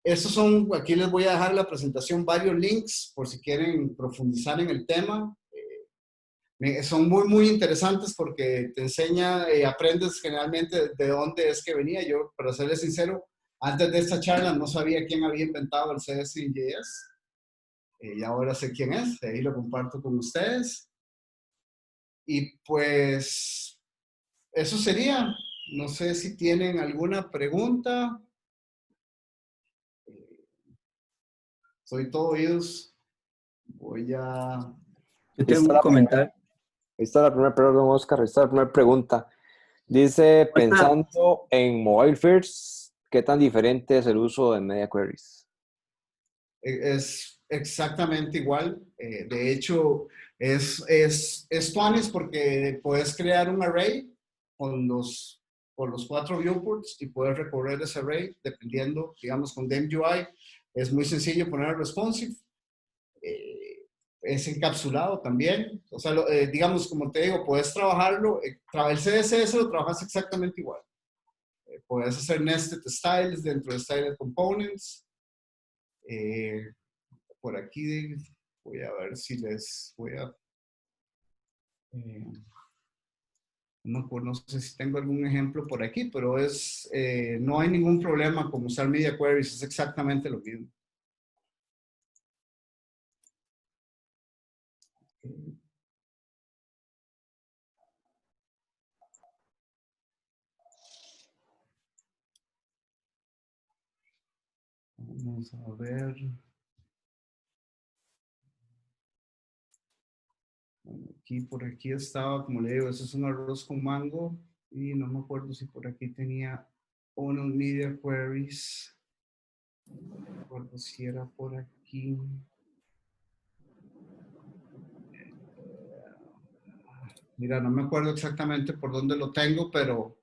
Estos son, aquí les voy a dejar la presentación, varios links por si quieren profundizar en el tema. Son muy interesantes porque te enseña, aprendes generalmente de dónde es que venía. Yo, para serles sincero, antes de esta charla no sabía quién había inventado el CS en JS. Y ahora sé quién es, ahí lo comparto con ustedes. Y pues, eso sería. No sé si tienen alguna pregunta. Soy todo oídos. Voy a... Yo tengo un comentario. Ahí está la primera pregunta, Oscar. Ahí está la primera pregunta. Dice, pensando en mobile first, ¿qué tan diferente es el uso de media queries? Es exactamente igual. De hecho, es tuanis porque puedes crear un array con los 4 viewports y puedes recorrer ese array dependiendo, digamos, con DemUI. Es muy sencillo poner responsive. Es encapsulado también. O sea, digamos, como te digo, puedes trabajarlo. El CSS lo trabajas exactamente igual. Puedes hacer nested styles dentro de style components. Por aquí voy a ver si les voy a... no sé si tengo algún ejemplo por aquí, pero no hay ningún problema con usar media queries. Es exactamente lo mismo. Vamos a ver. Bueno, por aquí estaba, como le digo, eso es un arroz con mango. Y no me acuerdo si por aquí tenía unos media queries. No me acuerdo si era por aquí. Mira, no me acuerdo exactamente por dónde lo tengo, pero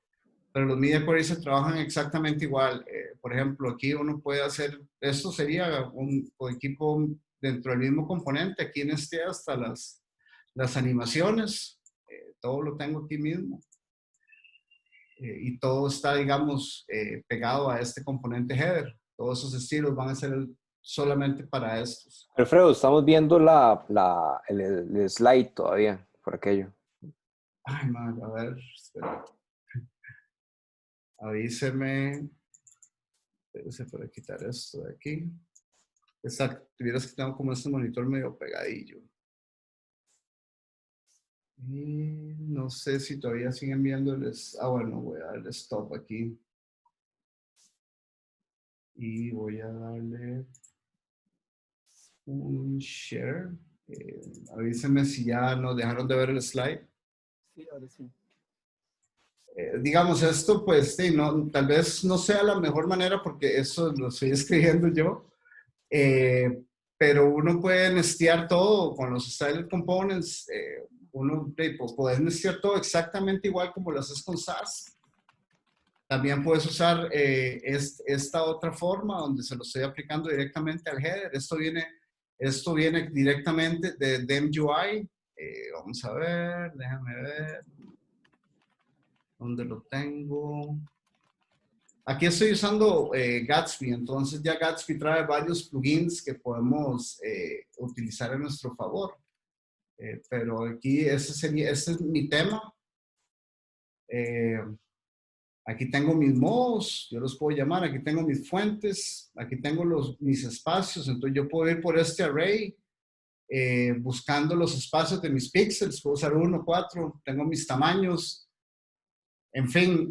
los media queries se trabajan exactamente igual. Por ejemplo, aquí uno puede hacer, esto sería un equipo dentro del mismo componente. Aquí en este hasta las animaciones, todo lo tengo aquí mismo. Y todo está, digamos, pegado a este componente header. Todos esos estilos van a ser solamente para estos. Alfredo, estamos viendo el slide todavía, por aquello. Ay, man, a ver, espera. Avíseme. Se puede quitar esto de aquí. Exacto, tuvieras que tengo como este monitor medio pegadillo. Y no sé si todavía siguen viéndoles. Ah, bueno, voy a darle stop aquí. Y voy a darle un share. Avísenme si ya nos dejaron de ver el slide. Sí, ahora sí. Digamos, esto pues sí, no, tal vez no sea la mejor manera porque eso lo estoy escribiendo yo. Pero uno puede nestear todo con los style components. Uno pues, puedes nestear todo exactamente igual como lo haces con SAS. También puedes usar esta otra forma donde se lo estoy aplicando directamente al header. Esto viene directamente de DemUI. Vamos a ver, déjame ver. ¿Dónde lo tengo? Aquí estoy usando Gatsby, entonces ya Gatsby trae varios plugins que podemos utilizar en nuestro favor. Pero aquí ese es mi tema. Aquí tengo mis modos, yo los puedo llamar, aquí tengo mis fuentes, aquí tengo mis espacios, entonces yo puedo ir por este array buscando los espacios de mis píxeles, puedo usar 1, 4, tengo mis tamaños, en fin,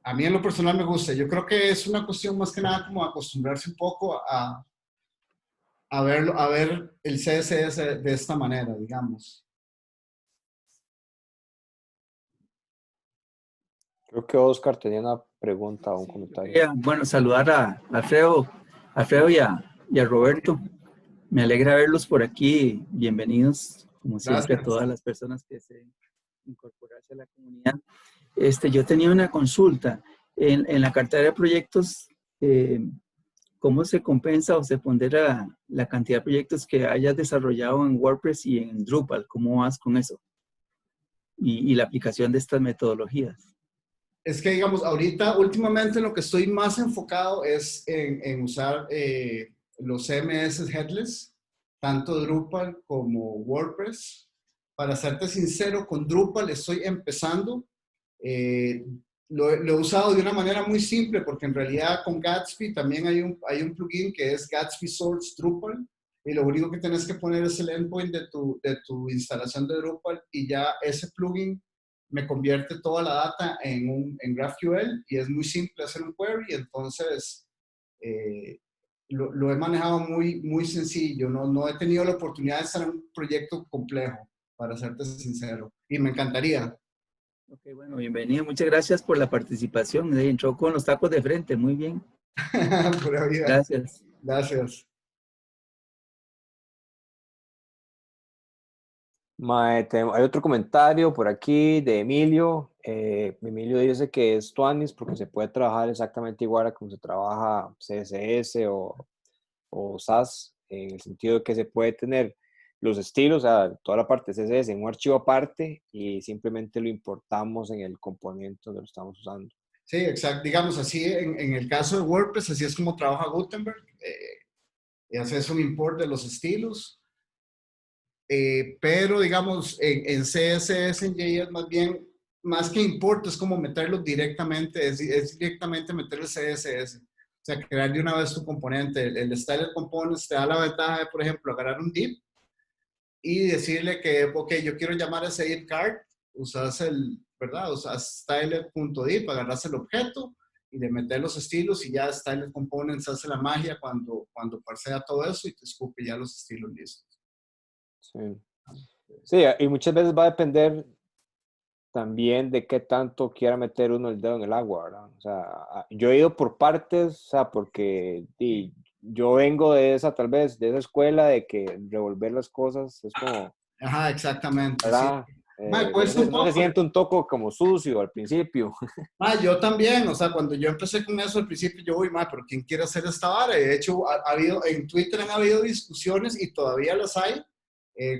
a mí en lo personal me gusta. Yo creo que es una cuestión más que nada como acostumbrarse un poco a ver el CSS de esta manera, digamos. Creo que Oscar tenía una pregunta o un comentario. Bueno, saludar a Alfredo y a Roberto. Me alegra verlos por aquí. Bienvenidos, como siempre, Gracias. a todas las personas que se incorporarse a la comunidad. Yo tenía una consulta. En la cartera de proyectos ¿cómo se compensa o se pondera la cantidad de proyectos que hayas desarrollado en WordPress y en Drupal? ¿Cómo vas con eso? Y la aplicación de estas metodologías. Es que, digamos, ahorita, últimamente lo que estoy más enfocado es en usar los CMS headless, tanto Drupal como WordPress. Para serte sincero, con Drupal estoy empezando. Eh, lo he usado de una manera muy simple porque en realidad con Gatsby también hay un plugin que es Gatsby Source Drupal y lo único que tienes que poner es el endpoint de tu instalación de Drupal y ya ese plugin me convierte toda la data en GraphQL y es muy simple hacer un query, entonces eh, lo he manejado muy, muy sencillo, no he tenido la oportunidad de estar en un proyecto complejo, para serte sincero, y me encantaría. Ok, bueno, bienvenido. Muchas gracias por la participación. Entró con los tacos de frente. Muy bien. Pura vida. Gracias. Gracias. Hay otro comentario por aquí de Emilio. Emilio dice que es Tuanis porque se puede trabajar exactamente igual a como se trabaja CSS o SAS, en el sentido de que se puede tener los estilos, o sea, toda la parte de CSS en un archivo aparte y simplemente lo importamos en el componente donde lo estamos usando. Sí, exacto. Digamos así, en el caso de WordPress, así es como trabaja Gutenberg. Y haces un import de los estilos. Pero digamos, en CSS, en JS, más bien, más que import, es como meterlo directamente, es directamente meter el CSS. O sea, crear de una vez tu componente. El Style Components te da la ventaja de, por ejemplo, agarrar un div y decirle que, ok, yo quiero llamar a ese div card, usas ¿verdad? Usas style.div, agarras el objeto y le metes los estilos y ya Style Components hace la magia cuando parsea todo eso y te escupe ya los estilos listos. Sí. Sí, y muchas veces va a depender también de qué tanto quiera meter uno el dedo en el agua, ¿verdad? O sea, yo he ido por partes, o sea, porque yo vengo de esa, tal vez, de esa escuela de que revolver las cosas es como, Ajá, exactamente, sí. ¿verdad? Me cuesta un No se poco. siente un toco como sucio al principio. Yo también, o sea, cuando yo empecé con eso al principio, yo, uy, pero ¿quién quiere hacer esta vara? Y de hecho, ha habido, en Twitter han habido discusiones y todavía las hay.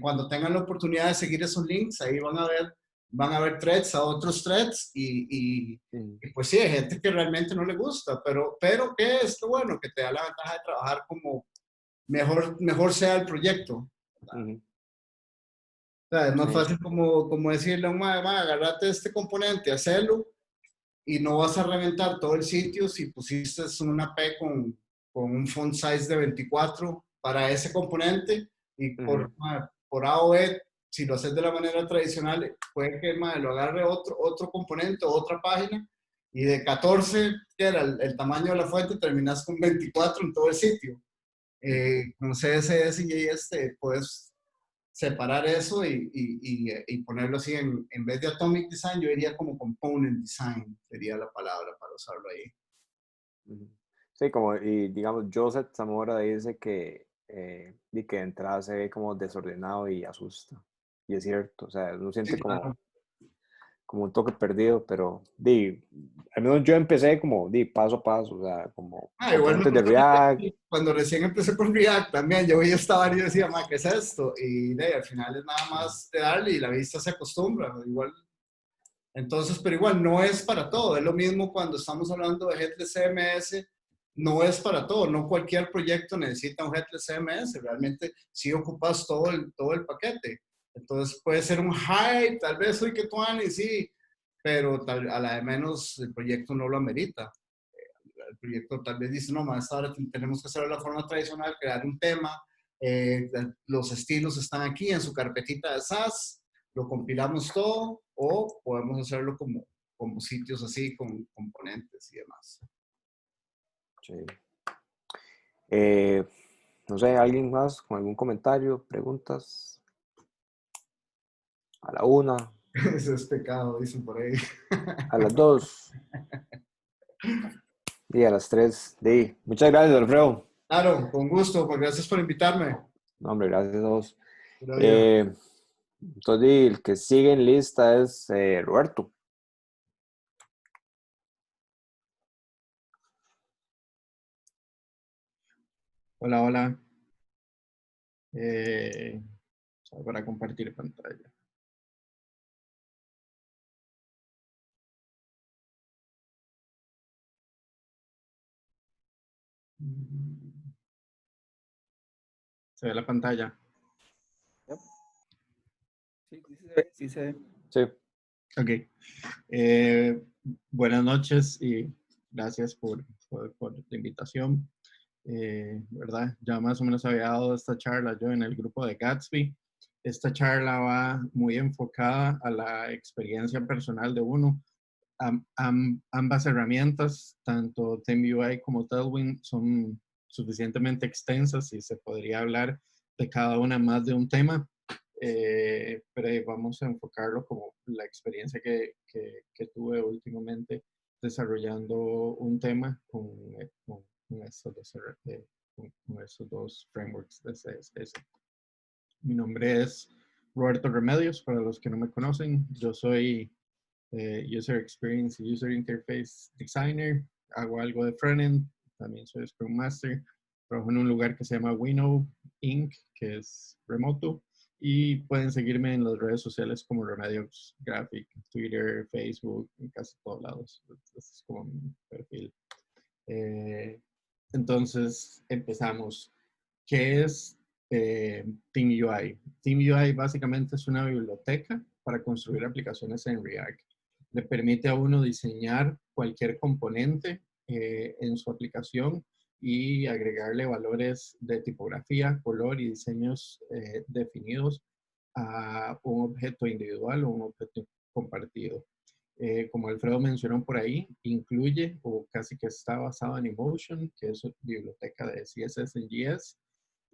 Cuando tengan la oportunidad de seguir esos links, ahí van a ver threads a otros threads y pues sí, hay gente que realmente no le gusta, pero que es lo bueno, que te da la ventaja de trabajar como mejor sea el proyecto. Ujú. O sea, es más Sí. fácil como decirle a un mae, agarrate este componente, hacelo y no vas a reventar todo el sitio si pusiste una P con un font size de 24 para ese componente y Ujú. por A o B, si lo haces de la manera tradicional, puede que lo agarre otro componente o otra página y de 14, que era el tamaño de la fuente, terminas con 24 en todo el sitio. Con CSS y puedes separar eso y ponerlo así en vez de Atomic Design, yo diría como Component Design, sería la palabra para usarlo ahí. Ujú. Sí, como, y digamos, Joseph Zamora dice y que de entrada se ve como desordenado y asusta. Y es cierto, o sea, uno Sí, siente claro. como un toque perdido, pero al menos yo empecé como paso a paso, o sea, como Igual me componentes de pasó React. cuando recién empecé con React también, yo veía esta vaina y decía, ¿qué es esto? Y al final es nada más de darle y la vista se acostumbra, igual. Entonces, pero igual no es para todo, es lo mismo cuando estamos hablando de Headless CMS, no es para todo, no cualquier proyecto necesita un Headless CMS, realmente sí ocupas todo el paquete. Entonces puede ser un hype, tal vez soy que tú y sí, pero a la de menos el proyecto no lo amerita. El proyecto tal vez dice, no, más ahora tenemos que hacerlo de la forma tradicional, crear un tema, los estilos están aquí en su carpetita de SAS, lo compilamos todo o podemos hacerlo como sitios así con componentes y demás. Sí. Eh, no sé, ¿alguien más con algún comentario, preguntas? A la una, Ese es pecado, dicen por ahí. a las dos y a las tres. Muchas gracias, Alfredo. Claro, con gusto, pues gracias por invitarme. No, hombre, gracias a vos. Pura vida. Eh, entonces, el que sigue en lista es Roberto. Hola, hola. Para compartir pantalla. ¿Se ve la pantalla? Sí, sí se ve, sí se ve. Sí. Ok. Buenas noches y gracias por la invitación. ¿Verdad? Ya más o menos había dado esta charla yo en el grupo de Gatsby. Esta charla va muy enfocada a la experiencia personal de uno. Ambas herramientas, tanto TeamUI como Tailwind, son suficientemente extensas y se podría hablar de cada una más de un tema, pero vamos a enfocarlo como la experiencia que tuve últimamente desarrollando un tema con con estos dos frameworks de CSS. Mi nombre es Roberto Remedios, para los que no me conocen. Yo soy User Experience y User Interface Designer. Hago algo de frontend. También soy Scrum Master. Trabajo en un lugar que se llama Winnow Inc., que es remoto. Y pueden seguirme en las redes sociales como Remedios Graphic, Twitter, Facebook, en casi todos lados. Este es como mi perfil. Eh, entonces, empezamos. ¿Qué es TeamUI? TeamUI básicamente es una biblioteca para construir aplicaciones en React. Le permite a uno diseñar cualquier componente en su aplicación y agregarle valores de tipografía, color y diseños definidos a un objeto individual o un objeto compartido. Como Alfredo mencionó por ahí, incluye o casi que está basado en Emotion, que es una biblioteca de CSS en JS,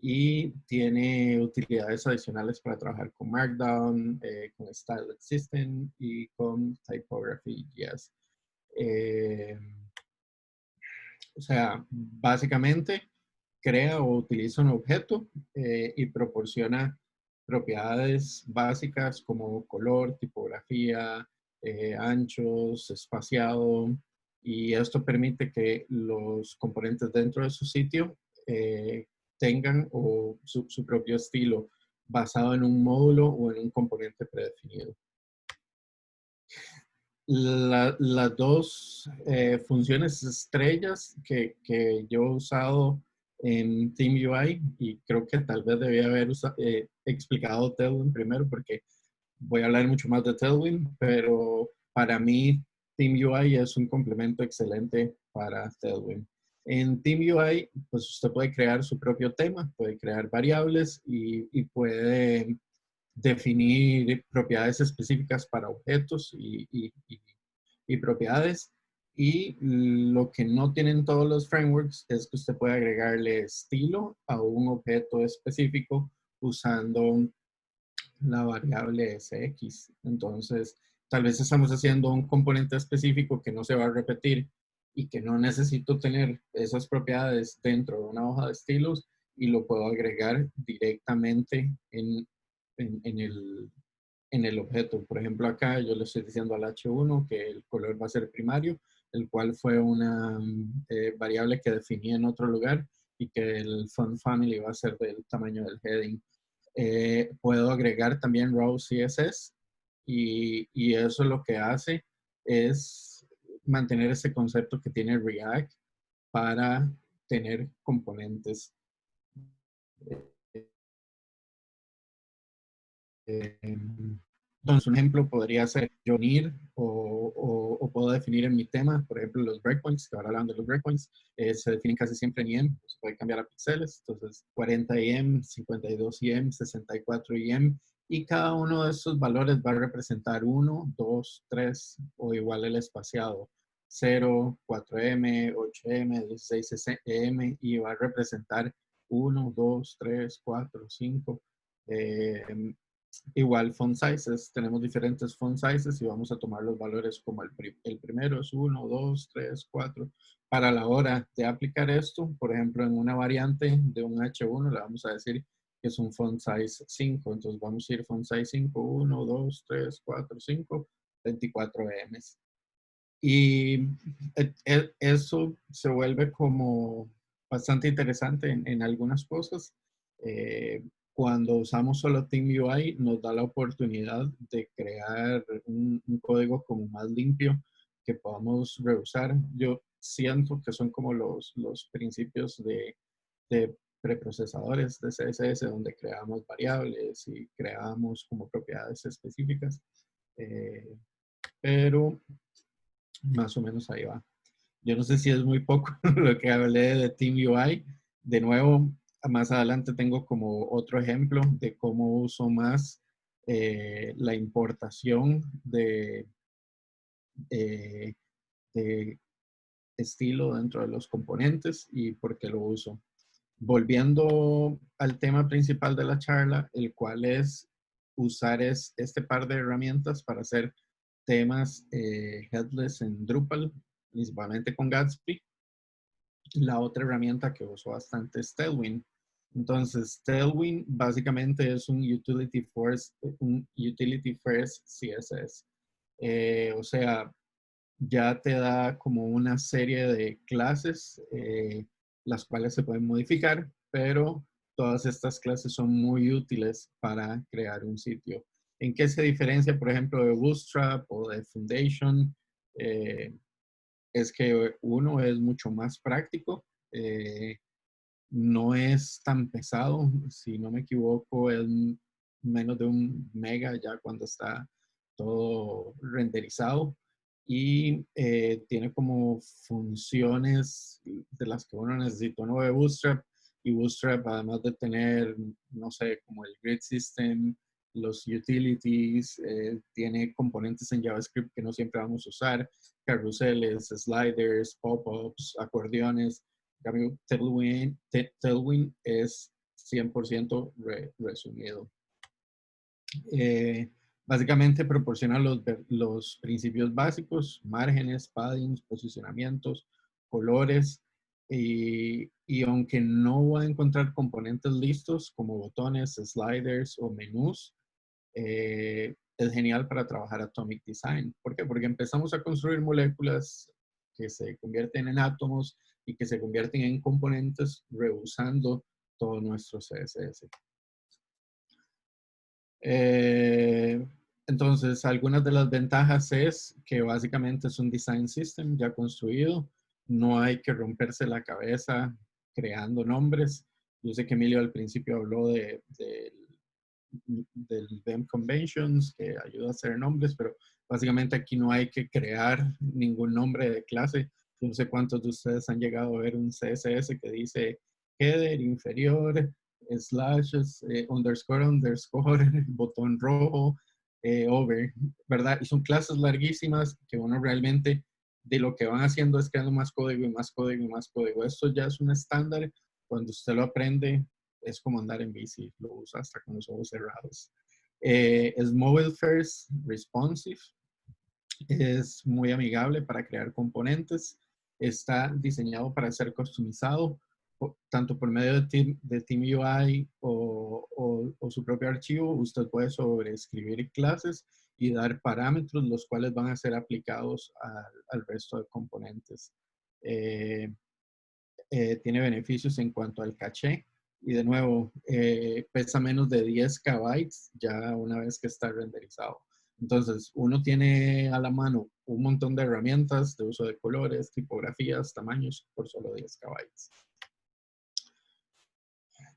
y tiene utilidades adicionales para trabajar con Markdown, con Style System y con Typography JS. O sea, básicamente crea o utiliza un objeto y proporciona propiedades básicas como color, tipografía, anchos, espaciado, y esto permite que los componentes dentro de su sitio tengan su propio estilo basado en un módulo o en un componente predefinido. Las dos funciones estrellas que yo he usado en TeamUI, y creo que tal vez debía haber explicado Tailwind primero porque voy a hablar mucho más de Tailwind, pero para mí TeamUI es un complemento excelente para Tailwind. En TeamUI, pues usted puede crear su propio tema, puede crear variables y puede definir propiedades específicas para objetos y propiedades. Y lo que no tienen todos los frameworks es que usted puede agregarle estilo a un objeto específico usando la variable SX. Entonces, tal vez estamos haciendo un componente específico que no se va a repetir y que no necesito tener esas propiedades dentro de una hoja de estilos y lo puedo agregar directamente en el objeto. Por ejemplo, acá yo le estoy diciendo al H1 que el color va a ser primario, el cual fue una variable que definí en otro lugar y que el font family va a ser del tamaño del heading. Puedo agregar también raw CSS y eso lo que hace es mantener ese concepto que tiene React para tener componentes. Entonces, un ejemplo podría ser yo unir o puedo definir en mi tema, por ejemplo, los breakpoints, que ahora hablando de los breakpoints, se definen casi siempre en IEM, se puede cambiar a píxeles, entonces 40 IEM, 52 IEM, 64 IEM, y cada uno de esos valores va a representar 1, 2, 3 o igual el espaciado, 0, 4M, 8M, 16M, y va a representar 1, 2, 3, 4, 5. Igual font sizes, tenemos diferentes font sizes y vamos a tomar los valores como el primero es 1, 2, 3, 4. Para la hora de aplicar esto, por ejemplo, en una variante de un H1 le vamos a decir que es un font size 5. Entonces vamos a ir font size 5, 1, 2, 3, 4, 5, 24 M's. Y eso se vuelve como bastante interesante en algunas cosas. Cuando usamos solo TeamUI nos da la oportunidad de crear un código como más limpio que podamos reusar. Yo siento que son como los principios de preprocesadores de CSS, donde creamos variables y creamos como propiedades específicas. Pero más o menos ahí va. Yo no sé si es muy poco lo que hablé de TeamUI. De nuevo, más adelante tengo como otro ejemplo de cómo uso más la importación eh, de estilo dentro de los componentes y por qué lo uso. Volviendo al tema principal de la charla, el cual es usar este par de herramientas para hacer temas headless en Drupal, principalmente con Gatsby. La otra herramienta que uso bastante es Tailwind. Entonces, Tailwind básicamente es un utility first CSS. O sea, ya te da como una serie de clases, las cuales se pueden modificar, pero todas estas clases son muy útiles para crear un sitio. ¿En qué se diferencia, por ejemplo, de Bootstrap o de Foundation? Es que uno es mucho más práctico, no es tan pesado, si no me equivoco, es menos de 1 mega ya cuando está todo renderizado y tiene como funciones de las que uno necesita. Uno de Bootstrap y Bootstrap, además de tener, no sé, como el grid system, los utilities, tiene componentes en JavaScript que no siempre vamos a usar, carruseles, sliders, pop-ups, acordeones. En cambio, Tailwind es 100% resumido. Básicamente proporciona los principios básicos: márgenes, paddings, posicionamientos, colores, y aunque no va a encontrar componentes listos como botones, sliders o menús, es genial para trabajar Atomic Design. ¿Por qué? Porque empezamos a construir moléculas que se convierten en átomos y que se convierten en componentes reusando todo nuestro CSS. Entonces, algunas de las ventajas es que básicamente es un design system ya construido. No hay que romperse la cabeza creando nombres. Yo sé que Emilio al principio habló del BEM Conventions, que ayuda a hacer nombres, pero básicamente aquí no hay que crear ningún nombre de clase. Yo no sé cuántos de ustedes han llegado a ver un CSS que dice header, inferior, slashes, underscore, botón rojo, over, ¿verdad? Y son clases larguísimas que uno realmente de lo que van haciendo es creando más código y más código y más código. Esto ya es un estándar. Cuando usted lo aprende, es como andar en bici, lo usa hasta con los ojos cerrados. Es mobile first, responsive, es muy amigable para crear componentes, está diseñado para ser customizado, tanto por medio de TeamUI o su propio archivo. Usted puede sobreescribir clases y dar parámetros los cuales van a ser aplicados al resto de componentes. Tiene beneficios en cuanto al caché. Y de nuevo, pesa menos de 10 KB ya una vez que está renderizado. Entonces, uno tiene a la mano un montón de herramientas de uso de colores, tipografías, tamaños, por solo 10 KB.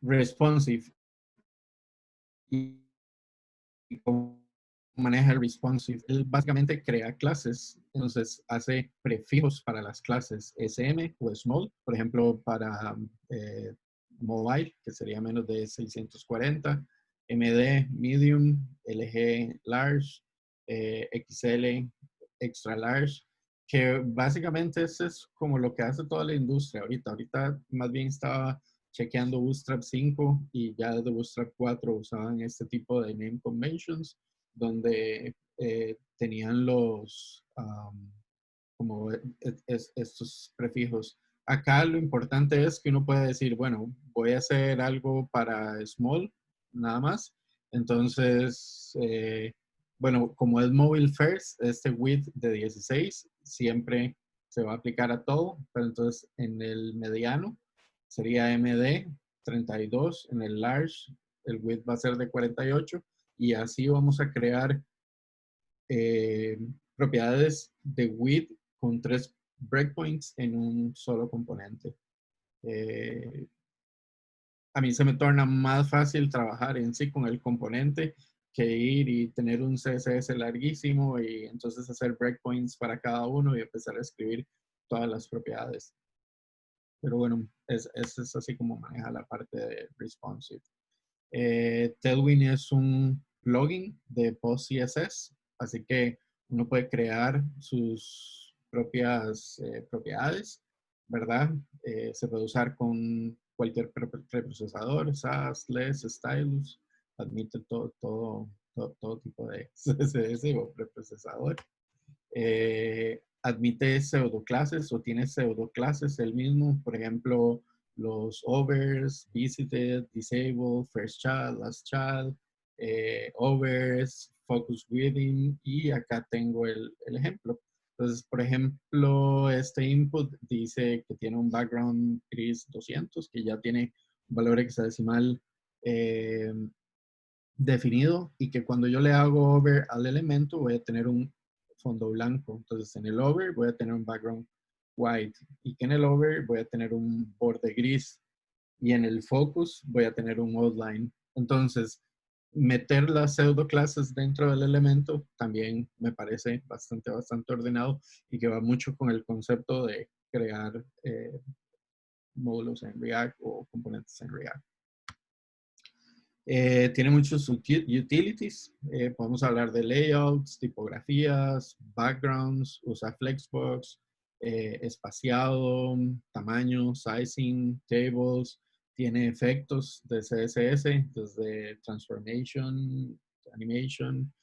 Responsive. Y cómo maneja el responsive. Él básicamente crea clases, entonces hace prefijos para las clases SM o small, por ejemplo, para mobile, que sería menos de 640, MD, medium, LG, large, XL, extra large, que básicamente eso es como lo que hace toda la industria ahorita. Ahorita más bien estaba chequeando Bootstrap 5 y ya desde Bootstrap 4 usaban este tipo de name conventions donde tenían los como estos prefijos. Acá lo importante es que uno puede decir, bueno, voy a hacer algo para small, nada más. Entonces, bueno, como es mobile first, este width de 16 siempre se va a aplicar a todo, pero entonces en el mediano sería MD 32, en el large el width va a ser de 48 y así vamos a crear propiedades de width con 3 breakpoints en un solo componente. A mí se me torna más fácil trabajar en sí con el componente que ir y tener un CSS larguísimo y entonces hacer breakpoints para cada uno y empezar a escribir todas las propiedades. Pero bueno, es así como maneja la parte de responsive. Tailwind es un plugin de PostCSS, así que uno puede crear sus propias propiedades, ¿verdad? Se puede usar con cualquier preprocesador, SAS, LESS, Stylus, admite todo tipo de CSS o preprocesador. Admite pseudoclases o tiene pseudoclases el mismo, por ejemplo, los overs, visited, disabled, first child, last child, overs, focus within, y acá tengo el ejemplo. Entonces, por ejemplo, este input dice que tiene un background gris 200, que ya tiene un valor hexadecimal definido, y que cuando yo le hago over al elemento voy a tener un fondo blanco. Entonces en el over voy a tener un background white y que en el over voy a tener un borde gris y en el focus voy a tener un outline. Entonces meter las pseudo clases dentro del elemento también me parece bastante ordenado y que va mucho con el concepto de crear módulos en React o componentes en React. Tiene muchos utilities. Podemos hablar de layouts, tipografías, backgrounds, usa Flexbox, espaciado, tamaño, sizing, tables. Tiene efectos de CSS, desde transformation, animation.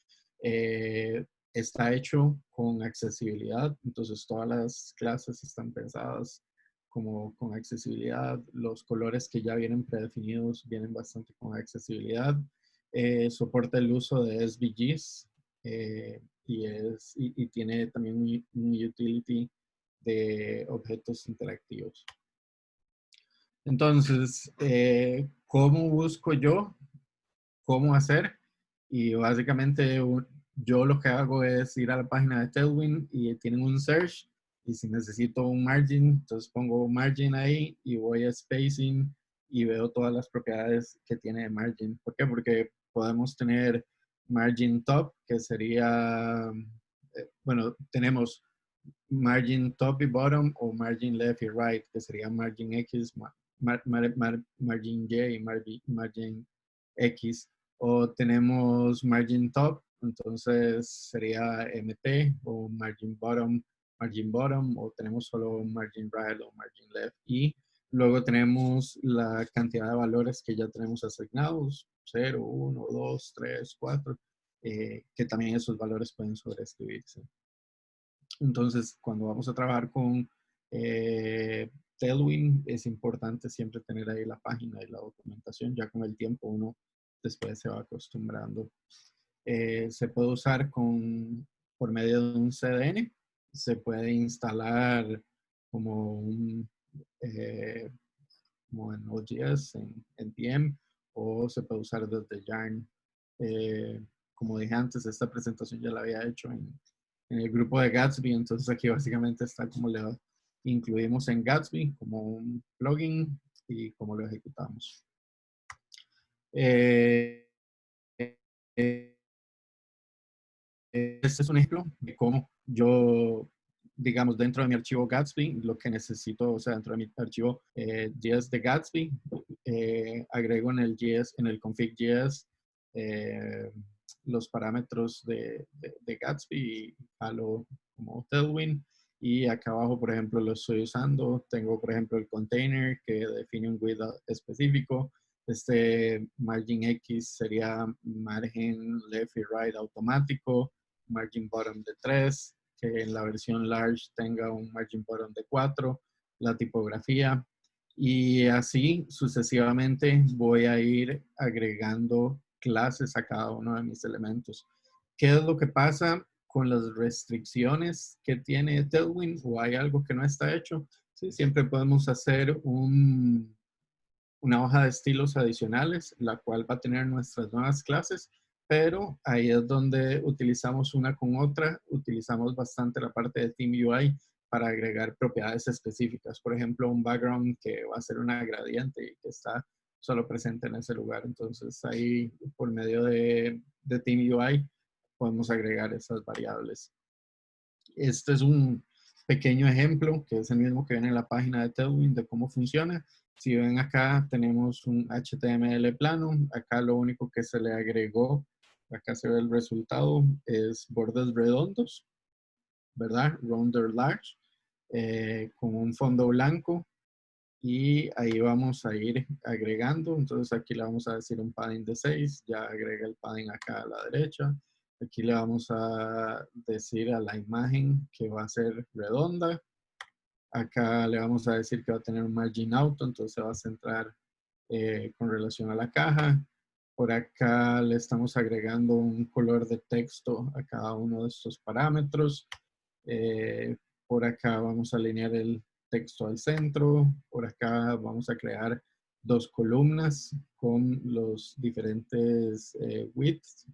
Está hecho con accesibilidad, entonces todas las clases están pensadas como con accesibilidad. Los colores que ya vienen predefinidos vienen bastante con accesibilidad. Soporta el uso de SVGs y tiene también un utility de objetos interactivos. Entonces, ¿cómo busco yo? ¿Cómo hacer? Y básicamente yo lo que hago es ir a la página de Tailwind y tienen un search. Y si necesito un margin, entonces pongo margin ahí y voy a spacing y veo todas las propiedades que tiene de margin. ¿Por qué? Porque podemos tener margin top, que sería, bueno, tenemos margin top y bottom o margin left y right, que sería margin X, margin Y y margin X. O tenemos margin top, entonces sería MT, o margin bottom, o tenemos solo margin right o margin left. Y luego tenemos la cantidad de valores que ya tenemos asignados, 0, 1, 2, 3, 4, que también esos valores pueden sobreescribirse. Entonces, cuando vamos a trabajar con Tailwind, es importante siempre tener ahí la página y la documentación. Ya con el tiempo uno después se va acostumbrando. Se puede usar por medio de un CDN. Se puede instalar como como en Node.js, en NPM, o se puede usar desde Yarn. Como dije antes, esta presentación ya la había hecho en el grupo de Gatsby, entonces aquí básicamente está como le incluimos en Gatsby como un plugin y cómo lo ejecutamos. Este es un ejemplo de cómo yo, digamos, dentro de mi archivo Gatsby, lo que necesito, o sea, dentro de mi archivo JS de Gatsby, agrego en el JS, en el config.js, los parámetros de Gatsby y jalo como Tailwind. Y acá abajo, por ejemplo, lo estoy usando. Tengo, por ejemplo, el container que define un width específico. Este margin X sería margen left y right automático. Margin bottom de 3. Que en la versión large tenga un margin bottom de 4. La tipografía. Y así sucesivamente voy a ir agregando clases a cada uno de mis elementos. ¿Qué es lo que pasa con las restricciones que tiene Tailwind? ¿O hay algo que no está hecho? Sí, siempre podemos hacer un una hoja de estilos adicionales, la cual va a tener nuestras nuevas clases, pero ahí es donde utilizamos una con otra, utilizamos bastante la parte de Team UI para agregar propiedades específicas. Por ejemplo, un background que va a ser una gradiente y que está solo presente en ese lugar. Entonces ahí, por medio de Team UI, podemos agregar esas variables. Este es un pequeño ejemplo, que es el mismo que viene en la página de Tailwind, de cómo funciona. Si ven acá, tenemos un HTML plano. Acá lo único que se le agregó, acá se ve el resultado, es bordes redondos, ¿verdad? Rounder large, con un fondo blanco. Y ahí vamos a ir agregando. Entonces aquí le vamos a decir un padding de 6. Ya agrega el padding acá a la derecha. Aquí le vamos a decir a la imagen que va a ser redonda. Acá le vamos a decir que va a tener un margin auto, entonces se va a centrar con relación a la caja. Por acá le estamos agregando un color de texto a cada uno de estos parámetros. Por acá vamos a alinear el texto al centro. Por acá vamos a crear 2 columnas con los diferentes widths,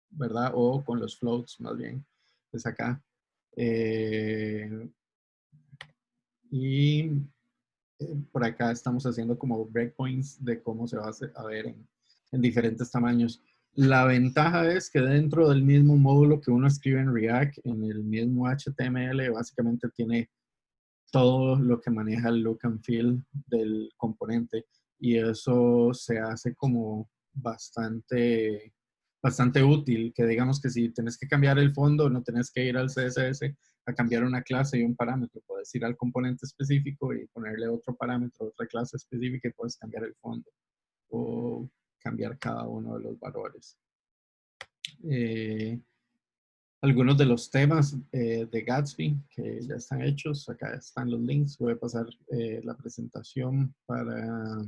¿verdad? O con los floats, más bien. Es acá. Y por acá estamos haciendo como breakpoints de cómo se va a ver en diferentes tamaños. La ventaja es que dentro del mismo módulo que uno escribe en React, en el mismo HTML, básicamente tiene todo lo que maneja el look and feel del componente. Y eso se hace como bastante útil, que digamos que si tenés que cambiar el fondo, no tenés que ir al CSS a cambiar una clase y un parámetro. Puedes ir al componente específico y ponerle otro parámetro, otra clase específica y puedes cambiar el fondo o cambiar cada uno de los valores. Algunos de los temas de Gatsby que ya están hechos. Acá están los links. Voy a pasar la presentación para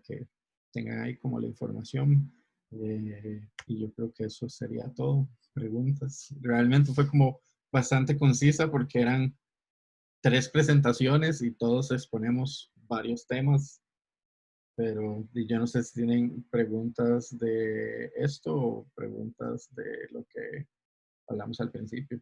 que tengan ahí como la información. Y yo creo que eso sería todo. Preguntas. Realmente fue como bastante concisa porque eran 3 presentaciones y todos exponemos varios temas. Pero yo no sé si tienen preguntas de esto o preguntas de lo que hablamos al principio.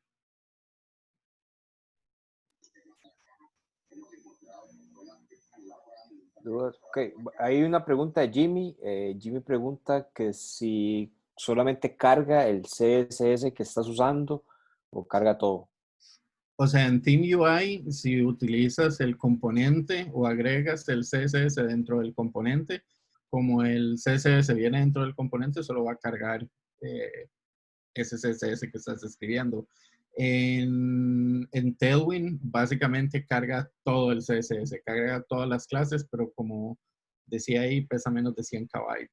Ok, hay una pregunta de Jimmy. Jimmy pregunta que si solamente carga el CSS que estás usando o carga todo. O sea, en Team UI, si utilizas el componente o agregas el CSS dentro del componente, como el CSS viene dentro del componente, solo va a cargar ese CSS que estás escribiendo. En Tailwind, básicamente carga todo el CSS, carga todas las clases, pero como decía ahí, pesa menos de 100 KB.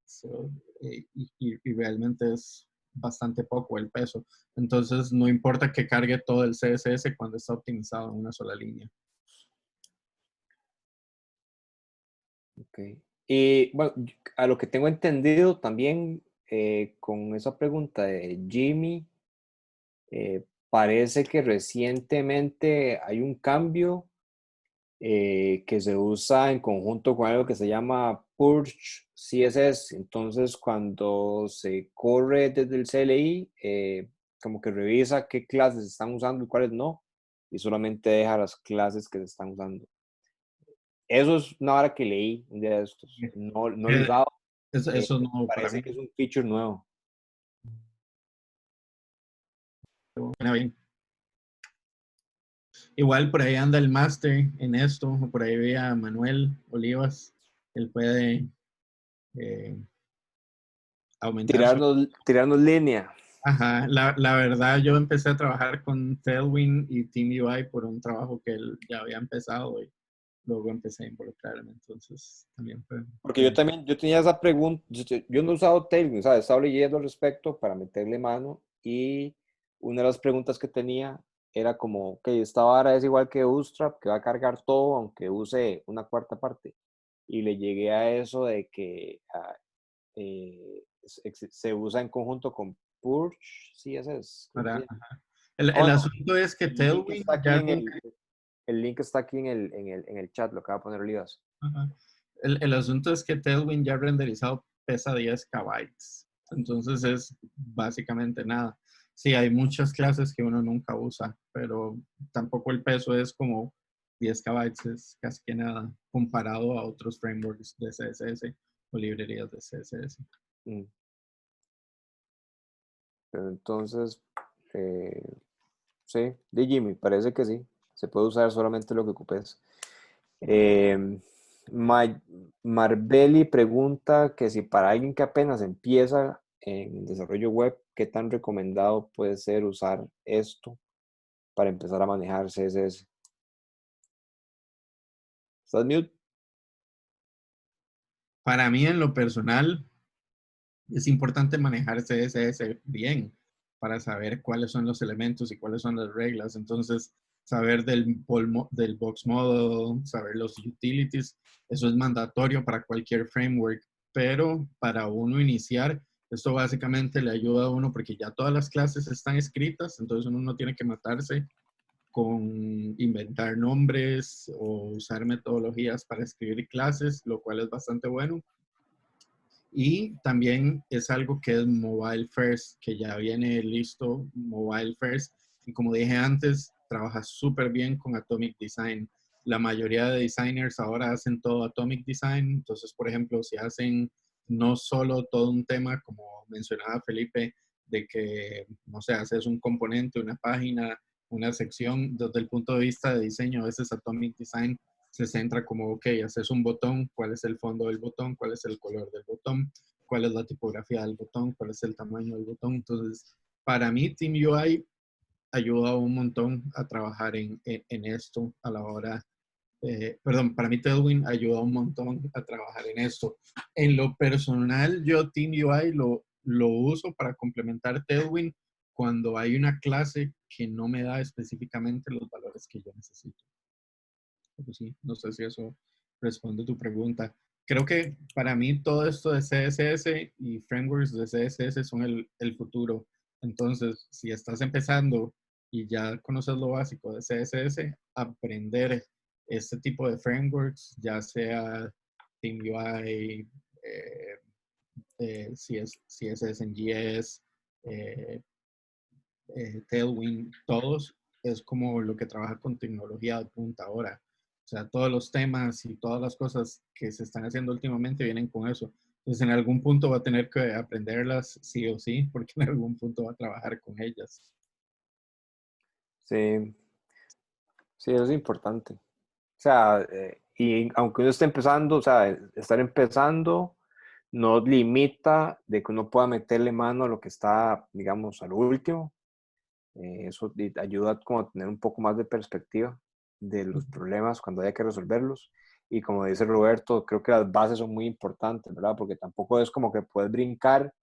Y realmente es bastante poco el peso. Entonces, no importa que cargue todo el CSS cuando está optimizado en una sola línea. Ok. Y bueno, a lo que tengo entendido también con esa pregunta de Jimmy, parece que recientemente hay un cambio que se usa en conjunto con algo que se llama Purge CSS. Entonces, cuando se corre desde el CLI, como que revisa qué clases están usando y cuáles no, y solamente deja las clases que se están usando. Eso es una vara que leí un día de estos. No lo he usado. Eso no, para Parece mí, que es un feature nuevo. suena bien. Igual por ahí anda el máster en esto, o por ahí ve a Manuel Olivas. Él puede aumentar su... Tirarnos línea. Ajá, la verdad yo empecé a trabajar con Tailwind y Team UI por un trabajo que él ya había empezado y luego empecé a involucrarme, entonces también fue... Porque yo tenía esa pregunta, yo no he usado Tailwind, ¿sabes? Estaba leyendo al respecto para meterle mano y una de las preguntas que tenía era como, ok, esta vara es igual que Bootstrap, que va a cargar todo aunque use una cuarta parte. Y le llegué a eso de que se usa en conjunto con Purge CSS. Creo que Para, sí. ajá. El Bueno, asunto es que el link está Tailwind aquí ya en el link está aquí en el chat, lo acaba de poner Olivas. ajá. El asunto es que Tailwind ya renderizado pesa 10 KB. Entonces es básicamente nada. Sí, hay muchas clases que uno nunca usa, pero tampoco el peso es como 10 KB, es casi que nada comparado a otros frameworks de CSS o librerías de CSS. Mm. Pero entonces, sí, de Jimmy, parece que sí. Se puede usar solamente lo que ocupes. Marbelli pregunta que si para alguien que apenas empieza en desarrollo web, ¿qué tan recomendado puede ser usar esto para empezar a manejar CSS? ¿Estás mute? Para mí, en lo personal, es importante manejar CSS bien para saber cuáles son los elementos y cuáles son las reglas. Entonces, saber del box model, saber los utilities, eso es mandatorio para cualquier framework. Pero para uno iniciar, esto básicamente le ayuda a uno porque ya todas las clases están escritas, entonces uno no tiene que matarse con inventar nombres o usar metodologías para escribir clases, lo cual es bastante bueno. Y también es algo que es mobile first, que ya viene listo mobile first. Y como dije antes, trabaja súper bien con Atomic Design. La mayoría de designers ahora hacen todo Atomic Design. Entonces, por ejemplo, si hacen no solo todo un tema, como mencionaba Felipe, de que, no sé, haces un componente, una página, una sección, desde el punto de vista de diseño, a veces Atomic Design se centra como, ok, haces un botón, cuál es el fondo del botón, cuál es el color del botón, cuál es la tipografía del botón, cuál es el tamaño del botón. Entonces, para mí, Team UI ayuda un montón a trabajar en esto a la hora, perdón, para mí Tailwind ayuda un montón a trabajar en esto. En lo personal, yo Team UI lo uso para complementar Tailwind cuando hay una clase que no me da específicamente los valores que yo necesito. Pero sí, no sé si eso responde tu pregunta. Creo que para mí todo esto de CSS y frameworks de CSS son el futuro. Entonces, si estás empezando y ya conoces lo básico de CSS, aprender este tipo de frameworks, ya sea TeamUI, CSS en JS, eh, Tailwind, todos, es como lo que trabaja con tecnología de punta ahora. O sea, todos los temas y todas las cosas que se están haciendo últimamente vienen con eso. Entonces, en algún punto va a tener que aprenderlas sí o sí, porque en algún punto va a trabajar con ellas. Sí, sí, eso es importante. O sea, y aunque uno esté empezando, o sea, estar empezando no limita de que uno pueda meterle mano a lo que está, digamos, a lo último. Eso ayuda como a tener un poco más de perspectiva de los problemas cuando haya que resolverlos. Y como dice Roberto, creo que las bases son muy importantes, ¿verdad? Porque tampoco es como que puedes brincar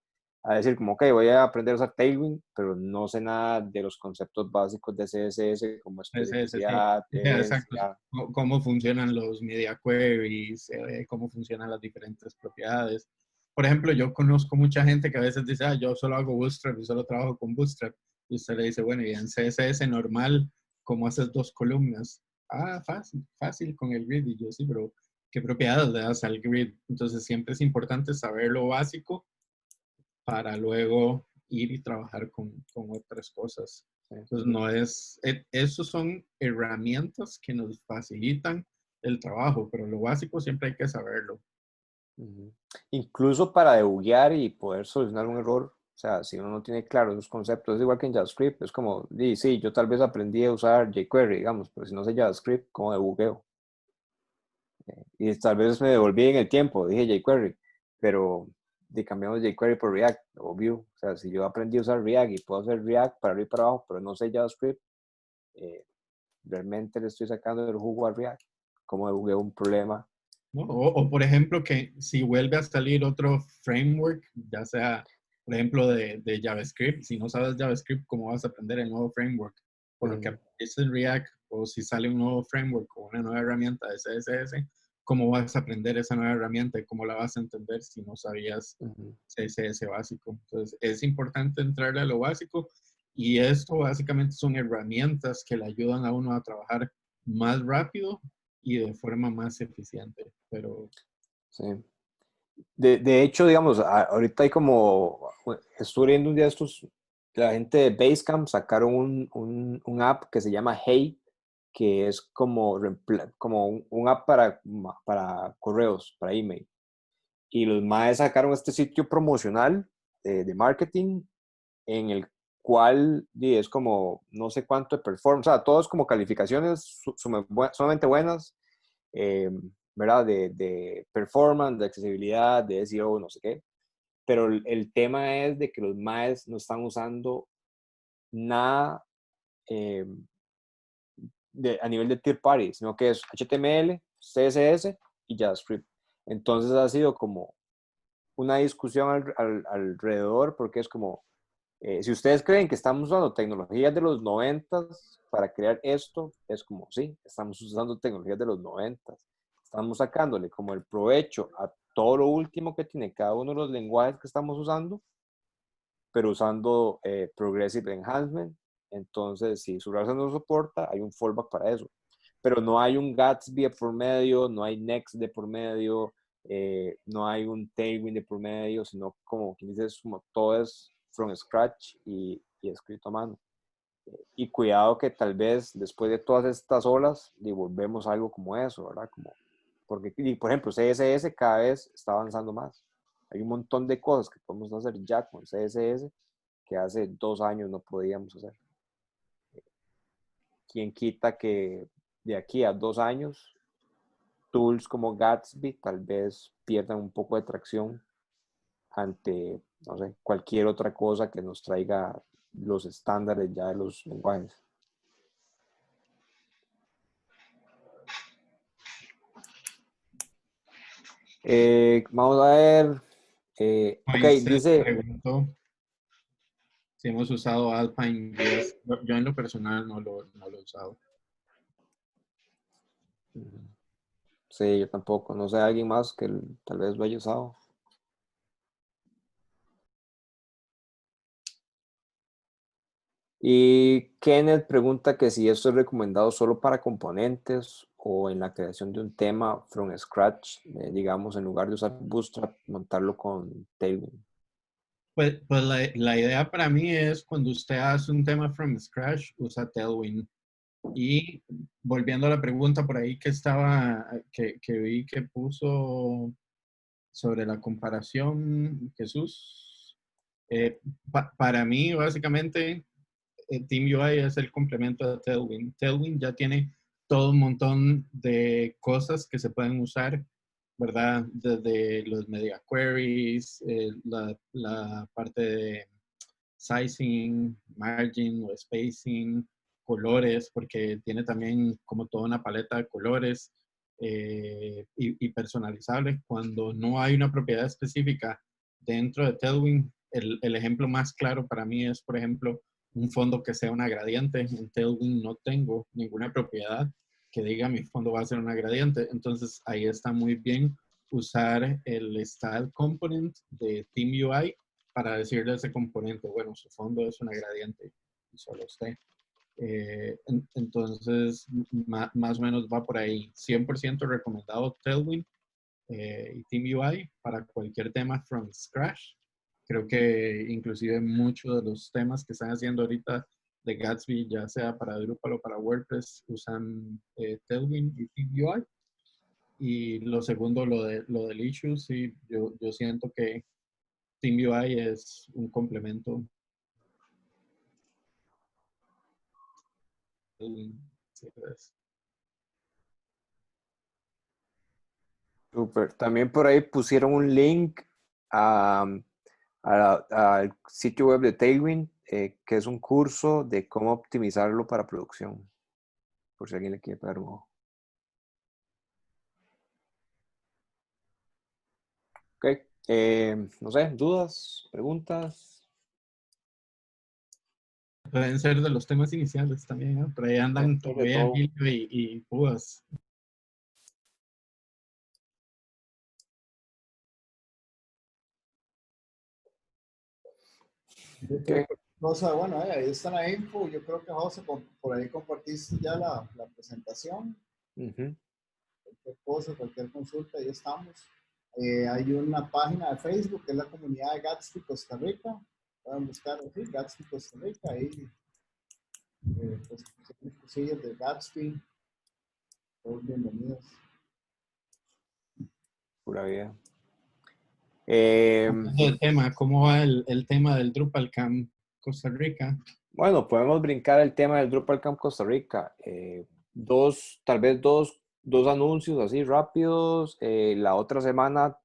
a decir como, ok, voy a aprender a usar Tailwind, pero no sé nada de los conceptos básicos de CSS, como CSS, sí. especificidad, Exacto. ya. Cómo funcionan los media queries, cómo funcionan las diferentes propiedades. Por ejemplo, yo conozco mucha gente que a veces dice, yo solo hago Bootstrap y solo trabajo con Bootstrap. Y usted le dice, bueno, y en CSS normal, ¿cómo haces dos columnas? Fácil, fácil con el grid. Y yo sí, pero ¿qué propiedades le das al grid? Entonces siempre es importante saber lo básico para luego ir y trabajar con otras cosas. Entonces, no es, esos son herramientas que nos facilitan el trabajo, pero lo básico siempre hay que saberlo. Incluso para debuguear y poder solucionar un error, o sea, si uno no tiene claro esos conceptos, es igual que en JavaScript, es como, sí, yo tal vez aprendí a usar jQuery, digamos, pero si no sé JavaScript, ¿cómo debugueo? Y tal vez me devolví en el tiempo, dije jQuery, pero cambiamos jQuery por React o Vue. O sea, si yo aprendí a usar React y puedo hacer React para arriba y para abajo, pero no sé JavaScript, realmente le estoy sacando el jugo a React. ¿Cómo debugueo un problema? ¿No? Por ejemplo, que si vuelve a salir otro framework, ya sea, por ejemplo, de JavaScript, si no sabes JavaScript, ¿cómo vas a aprender el nuevo framework? Por lo que aprendiste en React, o si sale un nuevo framework o una nueva herramienta de CSS, ¿cómo vas a aprender esa nueva herramienta y cómo la vas a entender si no sabías CSS básico? Entonces, es importante entrarle a lo básico y esto básicamente son herramientas que le ayudan a uno a trabajar más rápido y de forma más eficiente. Pero Sí. De hecho, digamos, ahorita hay como, estuve viendo un día estos, la gente de Basecamp sacaron un app que se llama Hey, que es como, como un app para correos, para email. Y los maes sacaron este sitio promocional de marketing en el cual es como no sé cuánto de performance, o sea, todos como calificaciones sumamente buenas, eh, ¿verdad? De performance, de accesibilidad, de SEO, no sé qué. Pero el tema es de que los maes no están usando nada eh, a nivel de third party, sino que es HTML, CSS y JavaScript. Entonces ha sido como una discusión alrededor, porque es como, si ustedes creen que estamos usando tecnologías de los 90 para crear esto, es como, sí, estamos usando tecnologías de los 90. Estamos sacándole como el provecho a todo lo último que tiene cada uno de los lenguajes que estamos usando, pero usando Progressive Enhancement. Entonces, si su browser no soporta, hay un fallback para eso. Pero no hay un Gatsby de por medio, no hay Next de por medio, no hay un Tailwind de por medio, sino como quien dice, como todo es from scratch y escrito a mano. Y cuidado que tal vez después de todas estas olas, volvemos a algo como eso, ¿verdad? Como, porque, por ejemplo, CSS cada vez está avanzando más. Hay un montón de cosas que podemos hacer ya con CSS que hace 2 años no podíamos hacer. ¿Quién quita que de aquí a 2 años tools como Gatsby tal vez pierdan un poco de tracción ante, no sé, cualquier otra cosa que nos traiga los estándares ya de los lenguajes? Vamos a ver. Ok, Moisés dice. preguntó si hemos usado Alpine JS. Yo en lo personal no lo he usado. Sí, yo tampoco. No sé, alguien más que tal vez lo haya usado. Y Kenneth pregunta que si esto es recomendado solo para componentes o en la creación de un tema from scratch, digamos, en lugar de usar Bootstrap, montarlo con Tailwind. Pues la idea para mí es cuando usted hace un tema from scratch, usa Tailwind. Y volviendo a la pregunta por ahí que vi que puso sobre la comparación, Jesús, para mí básicamente TeamUI es el complemento de Tailwind. Tailwind ya tiene todo un montón de cosas que se pueden usar, ¿verdad? Desde los media queries, la parte de sizing, margin o spacing, colores, porque tiene también como toda una paleta de colores y personalizables. Cuando no hay una propiedad específica dentro de Tailwind, el ejemplo más claro para mí es, por ejemplo, un fondo que sea una gradiente. En Tailwind no tengo ninguna propiedad que diga mi fondo va a ser una gradiente. Entonces ahí está muy bien usar el style component de TeamUI para decirle a ese componente, bueno, su fondo es una gradiente y solo usted. Entonces, más o menos va por ahí. 100% recomendado Tailwind y TeamUI para cualquier tema from scratch. Creo que inclusive muchos de los temas que están haciendo ahorita de Gatsby, ya sea para Drupal o para WordPress, usan Tailwind y TeamUI. Y lo segundo, lo del issue, sí, yo siento que TeamUI es un complemento. Sí, pues. Super. También por ahí pusieron un link al sitio web de Tailwind, que es un curso de cómo optimizarlo para producción, por si alguien le quiere pegar un ojo. Ok, no sé, dudas, preguntas. Pueden ser de los temas iniciales también, ¿no? Por ahí andan De todavía todo. Emilio y Púas. Yo creo Ok. que cosa, bueno, ahí está la info. Yo creo que José, por ahí compartiste ya la presentación. Ujú. Cualquier cosa, cualquier consulta, ahí estamos. Hay una página de Facebook que es la comunidad de Gatsby Costa Rica. Pueden buscar así, Gatsby Costa Rica. Ahí pues, cosillas de Gatsby. Todos bienvenidos. Pura vida. El tema, ¿cómo va el tema del Drupal Camp Costa Rica? Bueno, podemos brincar el tema del Drupal Camp Costa Rica. Tal vez dos anuncios así rápidos. La otra semana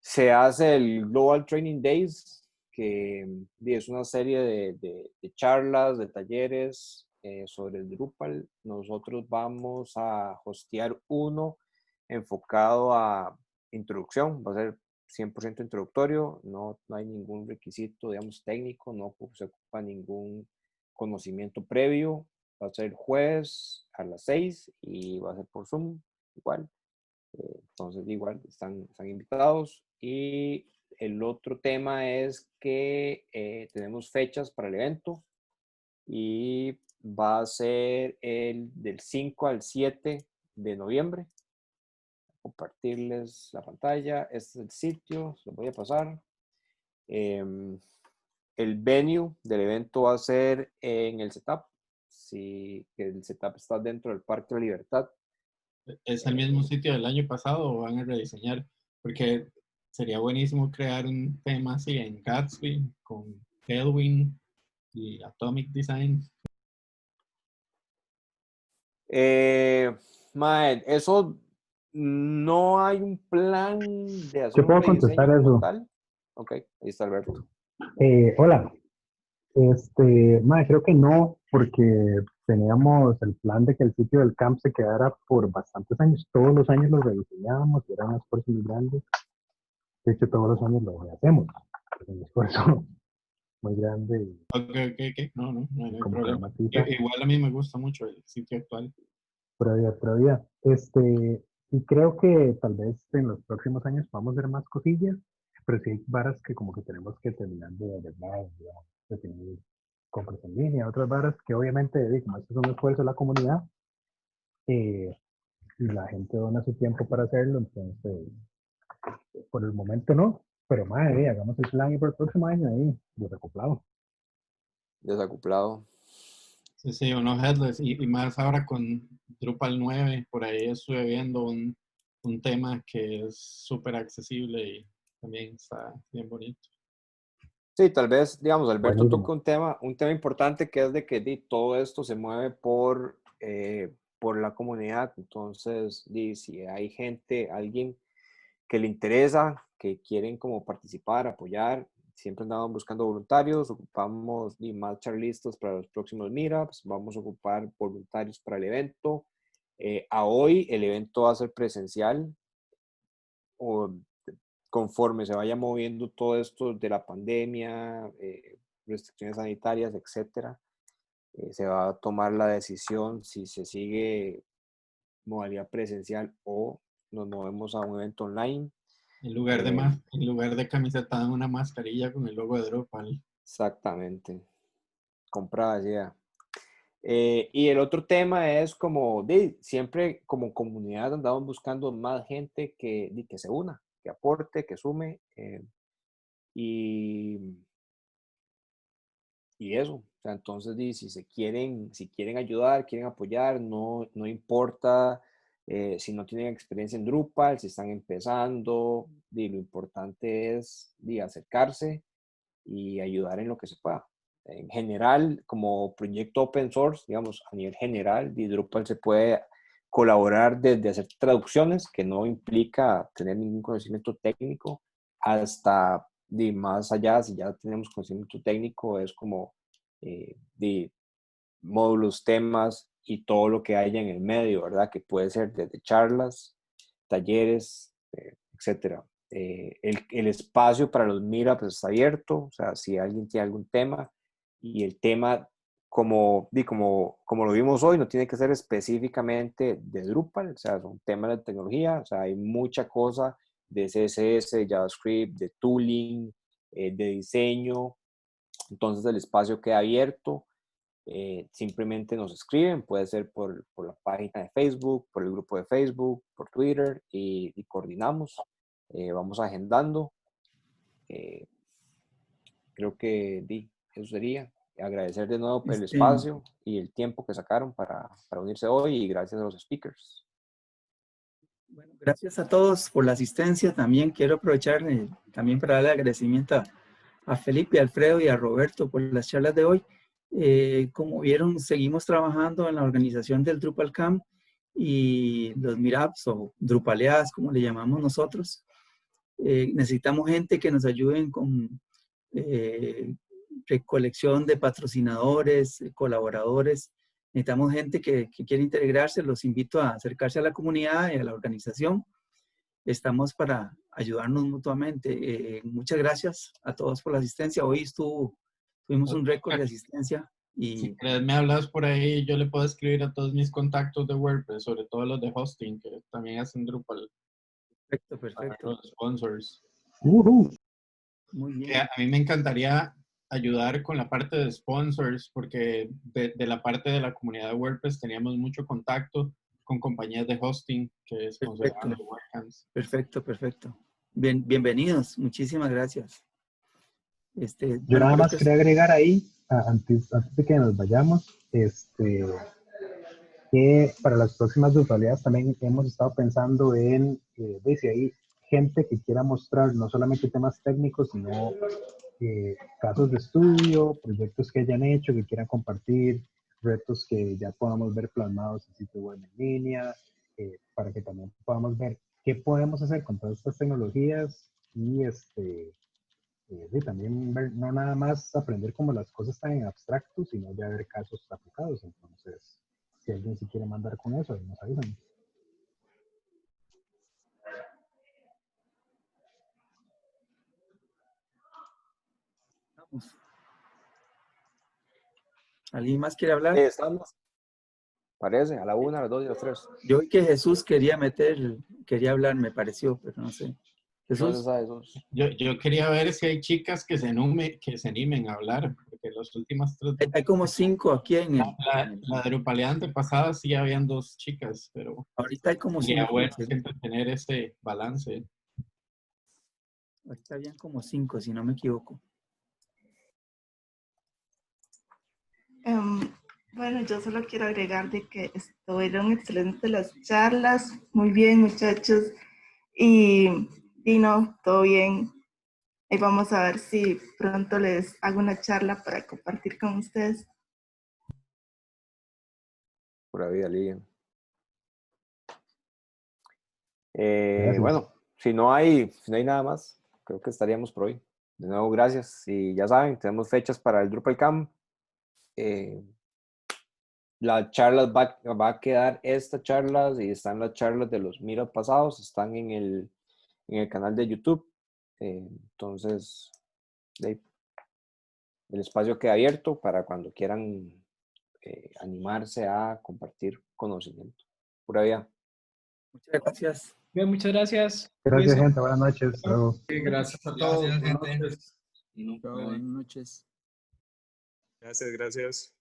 se hace el Global Training Days, que es una serie de charlas, de talleres sobre el Drupal. Nosotros vamos a hostear uno enfocado a introducción, va a ser 100% introductorio, no hay ningún requisito, digamos, técnico, no se ocupa ningún conocimiento previo. Va a ser el jueves a las 6 y va a ser por Zoom, igual. Entonces, igual, están invitados. Y el otro tema es que tenemos fechas para el evento y va a ser del 5 al 7 de noviembre. Compartirles la pantalla. Este es el sitio, se lo voy a pasar. El venue del evento va a ser en el setup. Sí, que el setup está dentro del Parque de la Libertad. ¿Es el mismo sitio del año pasado o van a rediseñar? Porque sería buenísimo crear un tema así en Gatsby con Tailwind y Atomic Design. Eso no hay un plan de hacer Yo un puedo contestar rediseño como eso. tal. Ok, ahí está Alberto. Hola, creo que no, porque teníamos el plan de que el sitio del camp se quedara por bastantes años. Todos los años lo rediseñábamos, era un esfuerzo muy grande. De hecho, todos los años lo hacemos. Es un esfuerzo muy grande Ok. No hay como problema. dramatiza. Igual a mí me gusta mucho el sitio actual. Pura vida. Y creo que tal vez en los próximos años vamos a ver más cosillas, pero sí hay varas que como que tenemos que terminar de verdad, digamos, definir compras en línea, otras varas que obviamente, como esto es un esfuerzo de la comunidad, y la gente dona su tiempo para hacerlo, entonces, por el momento no, pero madre, hagamos el plan y por el próximo año ahí, desacoplado. Desacoplado. Sí, unos headless y más ahora con Drupal 9, por ahí estuve viendo un tema que es súper accesible y también está bien bonito. Sí, tal vez, digamos, Alberto toca Buenísimo. un tema importante que es de que todo esto se mueve por la comunidad. Entonces, si hay alguien que le interesa, que quieren como participar, apoyar, siempre andamos buscando voluntarios, ocupamos más charlistas para los próximos meetups, vamos a ocupar voluntarios para el evento. A hoy el evento va a ser presencial, o conforme se vaya moviendo todo esto de la pandemia, restricciones sanitarias, etcétera, se va a tomar la decisión si se sigue modalidad presencial o nos movemos a un evento online. En lugar de camiseta, dan una mascarilla con el logo de Drupal. Exactamente. Comprada ya. Y el otro tema es como, siempre como comunidad andamos buscando más gente que se una, que aporte, que sume. Y eso, o sea, entonces si quieren ayudar, quieren apoyar, no importa si no tienen experiencia en Drupal, si están empezando, lo importante es acercarse y ayudar en lo que se pueda. En general, como proyecto open source, digamos, a nivel general, Drupal se puede colaborar desde hacer traducciones, que no implica tener ningún conocimiento técnico, hasta más allá, si ya tenemos conocimiento técnico, es como de módulos, temas y todo lo que haya en el medio, ¿verdad? Que puede ser desde charlas, talleres, etcétera. El espacio para los meetups está abierto, o sea, si alguien tiene algún tema y el tema, como lo vimos hoy, no tiene que ser específicamente de Drupal, o sea, son temas de tecnología, o sea, hay mucha cosa de CSS, de JavaScript, de tooling, de diseño, entonces el espacio queda abierto simplemente nos escriben, puede ser por la página de Facebook, por el grupo de Facebook, por Twitter, y coordinamos, vamos agendando. Creo que eso sería. Agradecer de nuevo por el espacio y el tiempo que sacaron para unirse hoy, y gracias a los speakers. Bueno, gracias a todos por la asistencia. También quiero aprovechar también para darle agradecimiento a Felipe, a Alfredo y a Roberto por las charlas de hoy. Como vieron, seguimos trabajando en la organización del DrupalCamp y los meetups o Drupaleadas, como le llamamos nosotros. Necesitamos gente que nos ayuden con recolección de patrocinadores, colaboradores. Necesitamos gente que quiere integrarse. Los invito a acercarse a la comunidad y a la organización. Estamos para ayudarnos mutuamente. Muchas gracias a todos por la asistencia. Hoy tuvimos un récord de asistencia. Y si me hablas por ahí, yo le puedo escribir a todos mis contactos de WordPress, sobre todo los de hosting, que también hacen Drupal. Perfecto. Los sponsors. Muy bien. Que a mí me encantaría ayudar con la parte de sponsors, porque de la parte de la comunidad de WordPress teníamos mucho contacto con compañías de hosting que sponsorizaban los WordCamps. Perfecto. Bienvenidos. Muchísimas gracias. Yo nada más quería agregar ahí, antes de que nos vayamos, que para las próximas tutoriales también hemos estado pensando en, si hay gente que quiera mostrar no solamente temas técnicos, sino casos de estudio, proyectos que hayan hecho, que quieran compartir, retos que ya podamos ver plasmados en sitio web en línea, para que también podamos ver qué podemos hacer con todas estas tecnologías y también ver, no nada más aprender como las cosas están en abstracto, sino ya ver casos aplicados. Entonces, si alguien se quiere mandar con eso, nos avisan. ¿Alguien más quiere hablar? Estamos. Parece, a la 1, a las 2 y a las 3. Yo vi que Jesús quería hablar, me pareció, pero no sé. Jesús. Yo quería ver si hay chicas que se animen a hablar, porque los últimos 3... Hay como 5 aquí en el... La Drupaleada antepasada sí habían 2 chicas, pero... Ahorita hay como 5. Sería bueno siempre tener ese balance. Ahorita habían como 5, si no me equivoco. Bueno, yo solo quiero agregar de que estuvieron excelentes las charlas. Muy bien, muchachos. Y no, todo bien. Y vamos a ver si pronto les hago una charla para compartir con ustedes. Pura vida, Lilian. Bueno, si no hay nada más, creo que estaríamos por hoy. De nuevo, gracias. Y ya saben, tenemos fechas para el DrupalCamp. Las charlas va a quedar estas charlas, y están las charlas de los meetups pasados, están en el canal de YouTube. Entonces, el espacio queda abierto para cuando quieran animarse a compartir conocimiento. Pura vida. Muchas gracias. Bien, muchas gracias. Gracias, gente. Buenas noches. Hasta luego. Sí, gracias a todos. Gracias, Buenas gente. noches. Buenas noches. Gracias.